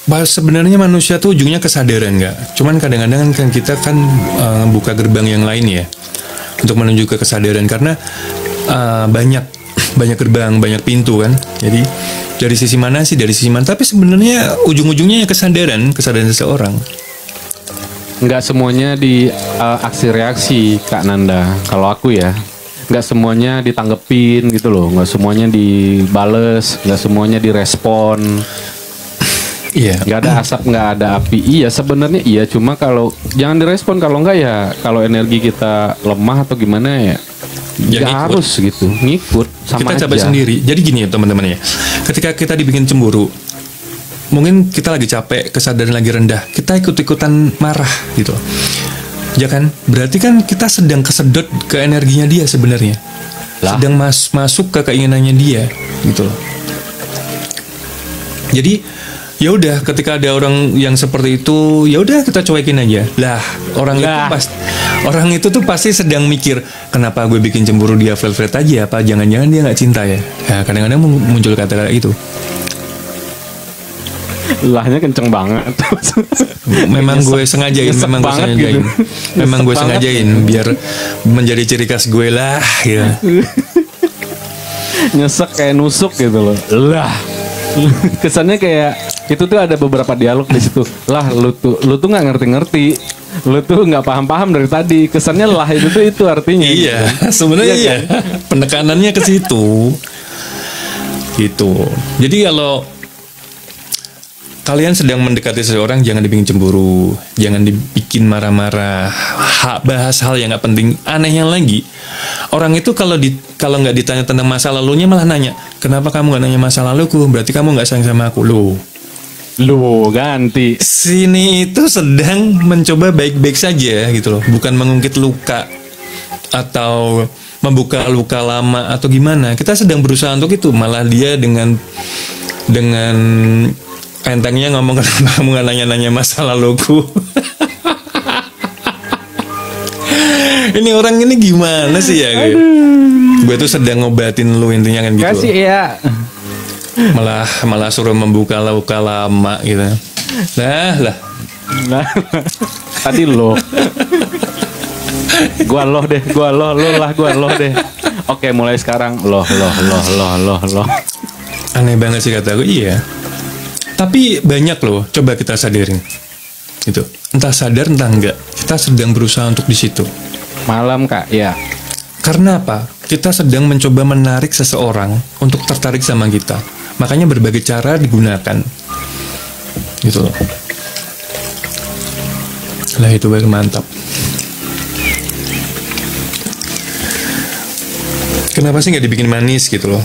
Sebenarnya manusia tuh ujungnya kesadaran nggak? Cuman kadang-kadang kan kita kan buka gerbang yang lain ya untuk menuju ke kesadaran, karena banyak gerbang, banyak pintu kan. Jadi dari sisi mana sih? Dari sisi mana? Tapi sebenarnya ujung-ujungnya ya kesadaran seseorang. Nggak semuanya di aksi reaksi Kak Nanda. Kalau aku ya, nggak semuanya ditanggepin gitu loh. Nggak semuanya dibales, nggak semuanya direspon. Iya. Nggak ada asap, nggak ada api. Iya sebenarnya iya. Cuma kalau jangan direspon, kalau nggak ya, kalau energi kita lemah atau gimana ya. Ya harus gitu, ngikut sama kita aja. capek sendiri. Jadi gini ya teman-teman ya, ketika kita dibikin cemburu, mungkin kita lagi capek, kesadaran lagi rendah, kita ikut-ikutan marah gitu, ya kan? Berarti kan kita sedang kesedot ke energinya dia sebenarnya, sedang masuk ke keinginannya dia gitu loh. Jadi ya udah, ketika ada orang yang seperti itu, ya udah kita cuekin aja. Lah, orang itu tuh pasti sedang mikir, kenapa gue bikin cemburu dia flat aja, apa jangan-jangan dia nggak cinta ya? Nah, kadang-kadang muncul kata-kata itu. Lahnya kenceng banget. Memang gue sengajain, gitu. Memang gue sengajain biar menjadi ciri khas gue lah, ya. Nyesek kayak nusuk gitu loh. Lah. Kesannya kayak itu tuh ada beberapa dialog di situ. Lah lu tuh nggak ngerti-ngerti. Lu tuh nggak paham-paham dari tadi. Kesannya lah itu artinya. Iya, gitu. Sebenarnya iya. Kan? Penekanannya ke situ. Gitu. Jadi kalau kalian sedang mendekati seseorang, jangan dibikin cemburu, jangan dibikin marah-marah, bahas hal yang nggak penting. Anehnya lagi, orang itu kalau nggak ditanya tentang masa lalunya malah nanya, kenapa kamu nggak nanya masa laluku? Berarti kamu nggak sayang sama aku. Lu ganti. Sini itu sedang mencoba baik-baik saja gitu loh, bukan mengungkit luka atau membuka luka lama atau gimana. Kita sedang berusaha untuk itu, malah dia dengan entengnya ngomong, kenapa kamu gak nanya-nanya masa laluku. Ini orang ini gimana sih ya? Gue tuh sedang ngobatin lu intinya kan gitu. Kasih ya. Malah suruh membuka luka lama gitu. Nah, tadi lo. Gua loh deh. Oke, mulai sekarang loh. Aneh banget sih kata gue. Iya. Tapi banyak loh, coba kita sadarin. Gitu. Entah sadar entah enggak, kita sedang berusaha untuk di situ. Malam Kak, ya. Karena apa? Kita sedang mencoba menarik seseorang untuk tertarik sama kita. Makanya berbagai cara digunakan. Gitu loh. Lah itu baru mantap. Kenapa sih nggak dibikin manis gitu loh?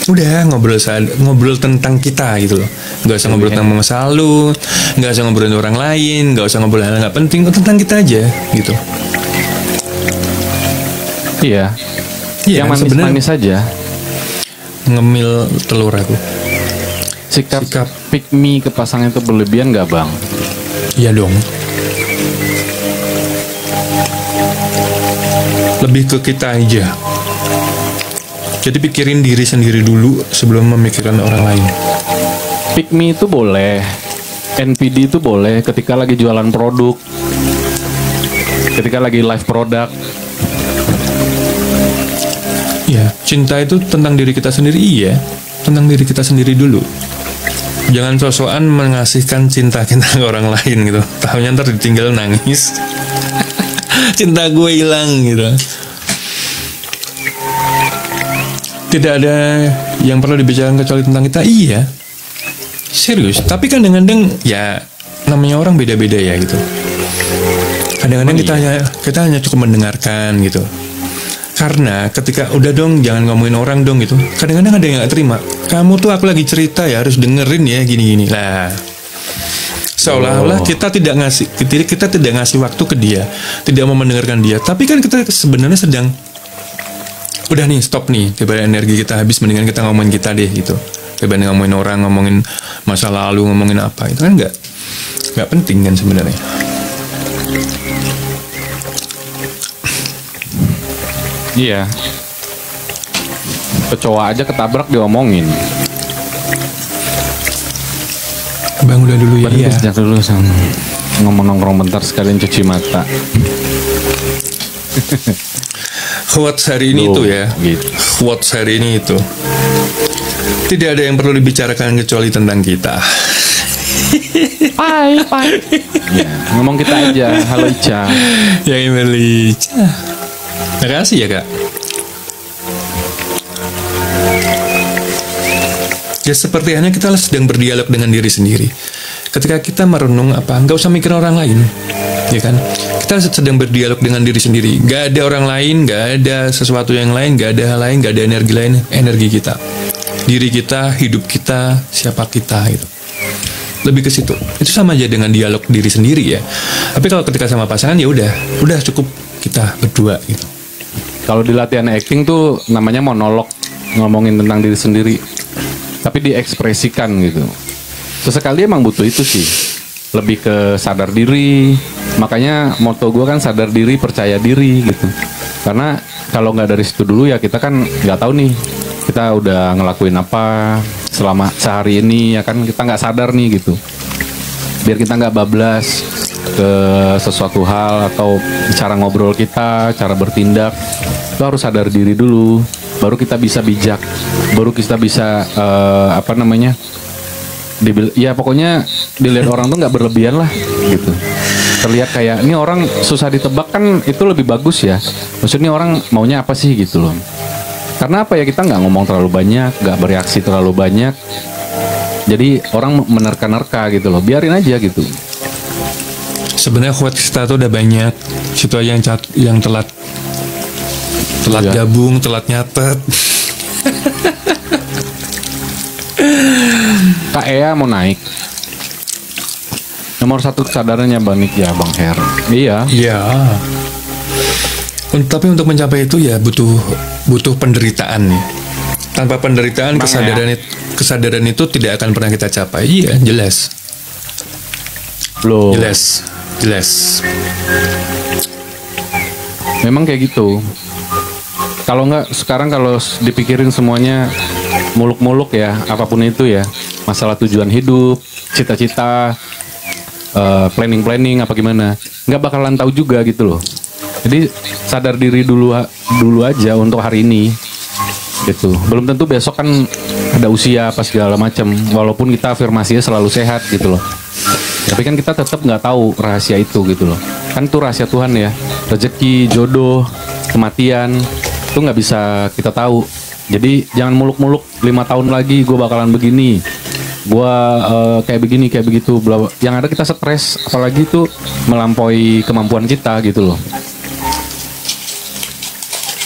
Udah ngobrol tentang kita gitu loh. Nggak usah ngobrol tentang masa lalu, nggak usah ngobrol tentang orang lain, nggak usah ngobrol hal nggak penting, tentang kita aja gitu. Iya. Yang manis-manis saja. Ngemil telur aku. Sikap pick me ke pasangan itu berlebihan nggak bang? Iya dong. Lebih ke kita aja. Jadi pikirin diri sendiri dulu sebelum memikirkan orang lain. Pick me itu boleh, NPD itu boleh ketika lagi jualan produk, ketika lagi live produk. Ya, cinta itu tentang diri kita sendiri, iya. Tentang diri kita sendiri dulu. Jangan sosokan mengasihkan cinta kita ke orang lain gitu. Tahunya ntar ditinggal nangis. Cinta gue hilang gitu. Tidak ada yang perlu dibicarakan kecuali tentang kita. Iya, serius. Tapi kadang-kadang ya namanya orang beda-beda ya gitu. Kadang-kadang kita hanya cukup mendengarkan gitu. Karena ketika udah dong jangan ngomongin orang dong gitu. Kadang-kadang ada yang gak terima. Kamu tuh aku lagi cerita ya harus dengerin ya gini-gini lah. Seolah-olah kita tidak ngasih waktu ke dia, tidak mau mendengarkan dia. Tapi kan kita sebenarnya sedang udah nih stop nih, daripada energi kita habis mendingan kita ngomongin kita deh gitu, daripada ngomongin orang, ngomongin masa lalu, ngomongin apa, itu kan nggak penting kan sebenarnya. Iya, kecoa aja ketabrak diomongin. Bang udah dulu ya. Iya. Sejak dulu sama ngomong nongkrong bentar sekalian cuci mata. Quotes hari ini itu ya gitu. Quotes hari ini itu tidak ada yang perlu dibicarakan kecuali tentang kita. Bye. Ya, ngomong kita aja. Halo Ica. Ya Emily. Makasih ya kak. Ya seperti hanya kita sedang berdialog dengan diri sendiri. Ketika kita merenung nggak usah mikir orang lain, ya kan? Kita sedang berdialog dengan diri sendiri. Gak ada orang lain, gak ada sesuatu yang lain, gak ada hal lain, gak ada energi lain. Energi kita, diri kita, hidup kita, siapa kita itu. Lebih ke situ. Itu sama aja dengan dialog diri sendiri ya. Tapi kalau ketika sama pasangan ya udah cukup kita berdua gitu. Kalau di latihan acting tuh namanya monolog, ngomongin tentang diri sendiri, tapi diekspresikan gitu. Sesekali emang butuh itu sih, lebih ke sadar diri. Makanya moto gue kan sadar diri, percaya diri gitu. Karena kalau nggak dari situ dulu ya kita kan nggak tahu nih kita udah ngelakuin apa selama sehari ini ya kan, kita nggak sadar nih gitu. Biar kita nggak bablas ke sesuatu hal atau cara ngobrol kita, cara bertindak, itu harus sadar diri dulu. Baru kita bisa bijak, baru kita bisa ya pokoknya dilihat orang tuh nggak berlebihan lah gitu. Terlihat kayak ini orang susah ditebak kan itu lebih bagus ya. Maksudnya orang maunya apa sih gitu loh. Karena apa ya, kita nggak ngomong terlalu banyak, nggak bereaksi terlalu banyak, Jadi orang menerka-nerka gitu loh, biarin aja gitu. Sebenarnya quote kita tuh udah banyak. Situ aja yang telat Iya. gabung, telat nyatet. Kak Ea mau naik. Nomor 1 kesadarannya Bang Nick ya Bang Her. Iya. Iya. Tapi untuk mencapai itu ya butuh penderitaan ya. Tanpa penderitaan Emang kesadaran itu tidak akan pernah kita capai. Iya, jelas. Loh. Jelas. Memang kayak gitu. Kalau nggak sekarang kalau dipikirin semuanya muluk-muluk ya, apapun itu ya, masalah tujuan hidup, cita-cita, planning apa gimana, nggak bakalan tahu juga gitu loh. Jadi sadar diri dulu aja untuk hari ini, gitu. Belum tentu besok kan ada usia apa segala macam. Walaupun kita afirmasinya selalu sehat gitu loh. Tapi kan kita tetap nggak tahu rahasia itu gitu loh. Kan itu rahasia Tuhan ya. Rezeki, jodoh, kematian itu nggak bisa kita tahu. Jadi jangan muluk-muluk 5 tahun lagi gue bakalan begini, gue kayak begini kayak begitu. Yang ada kita stres, apalagi itu melampaui kemampuan kita gitu loh.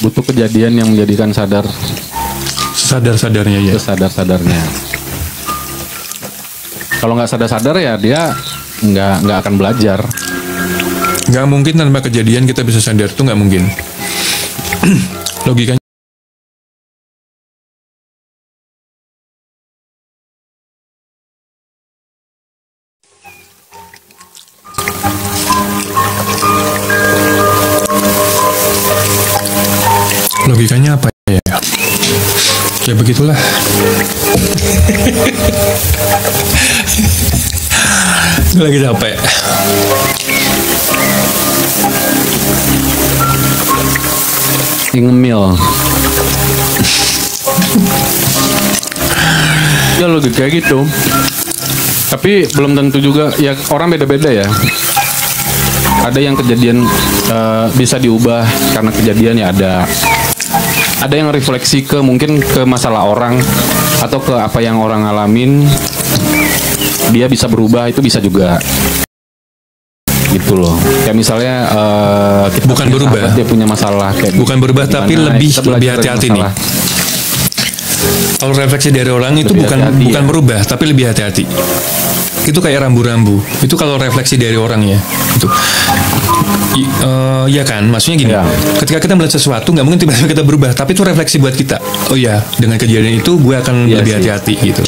Butuh kejadian yang menjadikan Sadar-sadarnya ya. Sadar-sadarnya. Kalau nggak sadar-sadar ya dia nggak akan belajar. Nggak mungkin tanpa kejadian kita bisa sadar, itu nggak mungkin. Logikanya. Logikanya apa ya? Ya begitulah. Gue lagi capek. Ngemil. Ya logika gitu. Tapi belum tentu juga ya, orang beda-beda ya. Ada yang kejadian bisa diubah karena kejadian ya ada yang refleksi ke mungkin ke masalah orang atau ke apa yang orang alamin, dia bisa berubah, itu bisa juga gitu loh. Kayak misalnya kita Bukan punya berubah. sahabat, dia punya masalah kayak Bukan berubah, gimana, tapi kita lebih belajar dari hati-hati nih. masalah. Kalau refleksi dari orang itu Lebih bukan hati-hati ya. merubah, tapi lebih hati-hati. Itu kayak rambu-rambu. Itu kalau refleksi dari orang ya. Itu. Ya kan, maksudnya gini. Ya. Ketika kita melihat sesuatu, nggak mungkin tiba-tiba kita berubah, tapi itu refleksi buat kita. Oh ya, dengan kejadian itu gue akan Iya lebih sih. hati-hati gitu.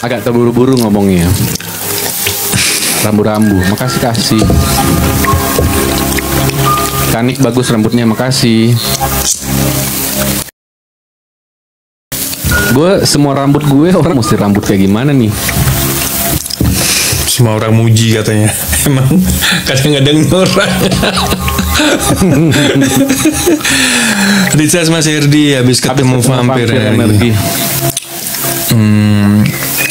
Agak terburu-buru ngomongnya. Rambu-rambu, makasih. Kanik bagus rambutnya, makasih. Gue semua rambut gue orang mesti rambut kayak gimana nih? Semua orang muji katanya. Emang kadang-kadang orang. Richard Mas Herdi habis ketemu vampir energi.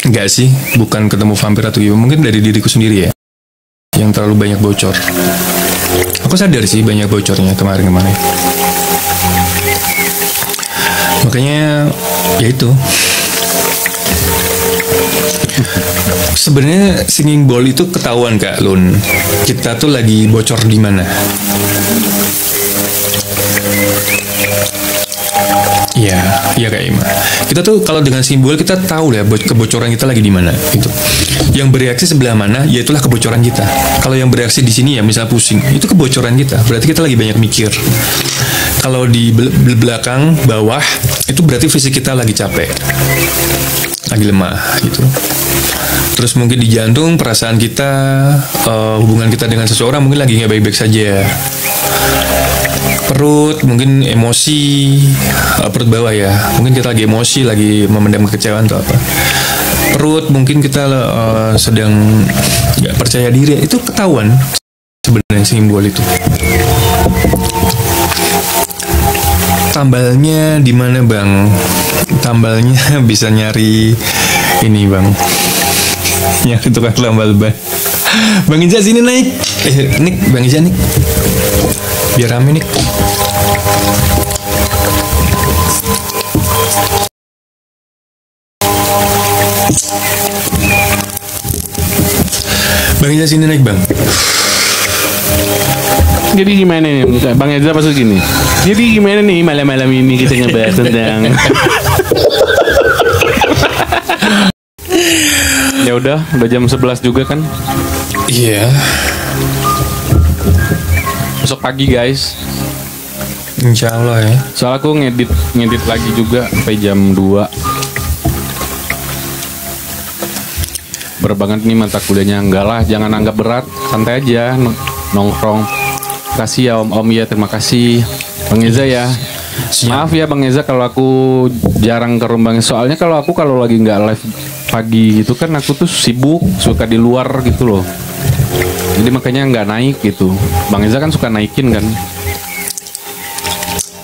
Enggak sih, bukan ketemu vampir atau gimana. Mungkin dari diriku sendiri ya, yang terlalu banyak bocor. Aku sadar sih banyak bocornya kemarin-kemarin. Makanya ya itu. Sebenarnya singing bowl itu ketahuan Kak Lun. Kita tuh lagi bocor di mana. Iya Kak Ima. Kita tuh kalau dengan simbol kita tahu ya kebocoran kita lagi di mana gitu. Yang bereaksi sebelah mana, ya itulah kebocoran kita. Kalau yang bereaksi di sini ya misal pusing, itu kebocoran kita. Berarti kita lagi banyak mikir. Kalau di belakang bawah, itu berarti fisik kita lagi capek, lagi lemah gitu. Terus mungkin di jantung perasaan kita, hubungan kita dengan seseorang mungkin lagi nggak baik-baik saja. Perut mungkin emosi, perut bawah ya, mungkin kita lagi emosi, lagi memendam kekecewaan atau apa. Perut mungkin kita sedang nggak percaya diri, itu ketahuan sebenarnya simbol itu. Tambalnya di mana Bang? Tambalnya bisa nyari ini Bang. Nyari tukang tambal ban. Bang Iza sini naik. Nik, Bang Iza nik. Biar rame nik. Bang Eza sini naik bang. Jadi gimana nih Bang Eza pas gini? Jadi gimana nih malam-malam ini kita ngebahas tentang ya udah jam 11 juga kan? Iya. Besok pagi guys. Insya Allah ya. Soalnya aku ngedit lagi juga sampai jam 2. Berat banget nih mata kuliahnya. Enggak lah, jangan anggap berat, santai aja nongkrong. Kasih ya Om ya, terima kasih Bang Eza ya. Maaf ya Bang Eza kalau aku jarang ke rumah. Soalnya kalau lagi nggak live pagi gitu kan aku tuh sibuk, suka di luar gitu loh. Jadi makanya nggak naik gitu. Bang Eza kan suka naikin kan.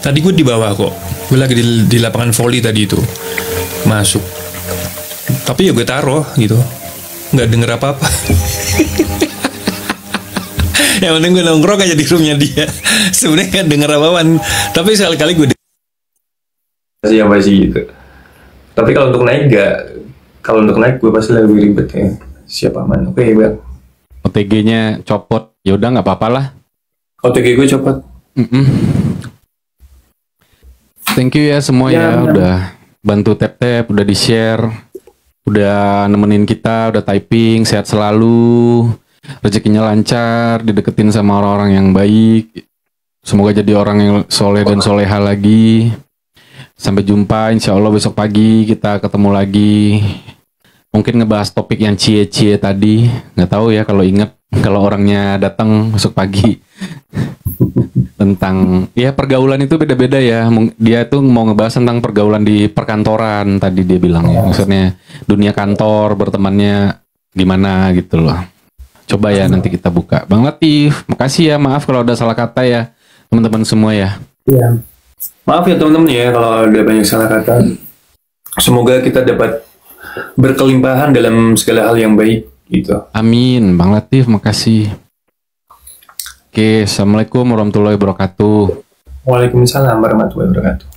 Tadi gue di bawah kok. Gue lagi di lapangan volley tadi itu. Masuk. Tapi ya gue taruh gitu. Nggak denger apa-apa. Yang penting gue nongkrong aja di roomnya dia. Sebenarnya kan denger apa-apaan. Tapi sekali-kali gue masih apa sih gitu. Tapi kalau untuk naik gak. Kalau untuk naik gue pasti lebih ribet ya. Siap aman. Oke bang. OTG-nya copot. Ya udah nggak apa-apa lah. OTG gue copot. Thank you ya semua ya udah bantu tap-tap, udah di-share, udah nemenin kita, udah typing, sehat selalu, rezekinya lancar, dideketin sama orang-orang yang baik. Semoga jadi orang yang soleh dan soleha lagi. Sampai jumpa insya Allah besok pagi kita ketemu lagi. Mungkin ngebahas topik yang cie-cie tadi, nggak tahu ya kalau inget, kalau orangnya datang besok pagi. Tentang ya pergaulan itu beda-beda ya. Dia tuh mau ngebahas tentang pergaulan di perkantoran tadi dia bilang ya. Maksudnya dunia kantor bertemannya gimana gitu loh. Coba ya nanti kita buka. Bang Latif, makasih ya. Maaf kalau ada salah kata ya teman-teman semua ya. Iya. Maaf ya teman-teman ya kalau ada banyak salah kata. Semoga kita dapat berkelimpahan dalam segala hal yang baik gitu. Amin. Bang Latif, makasih. Oke, assalamualaikum warahmatullahi wabarakatuh. Waalaikumsalam warahmatullahi wabarakatuh.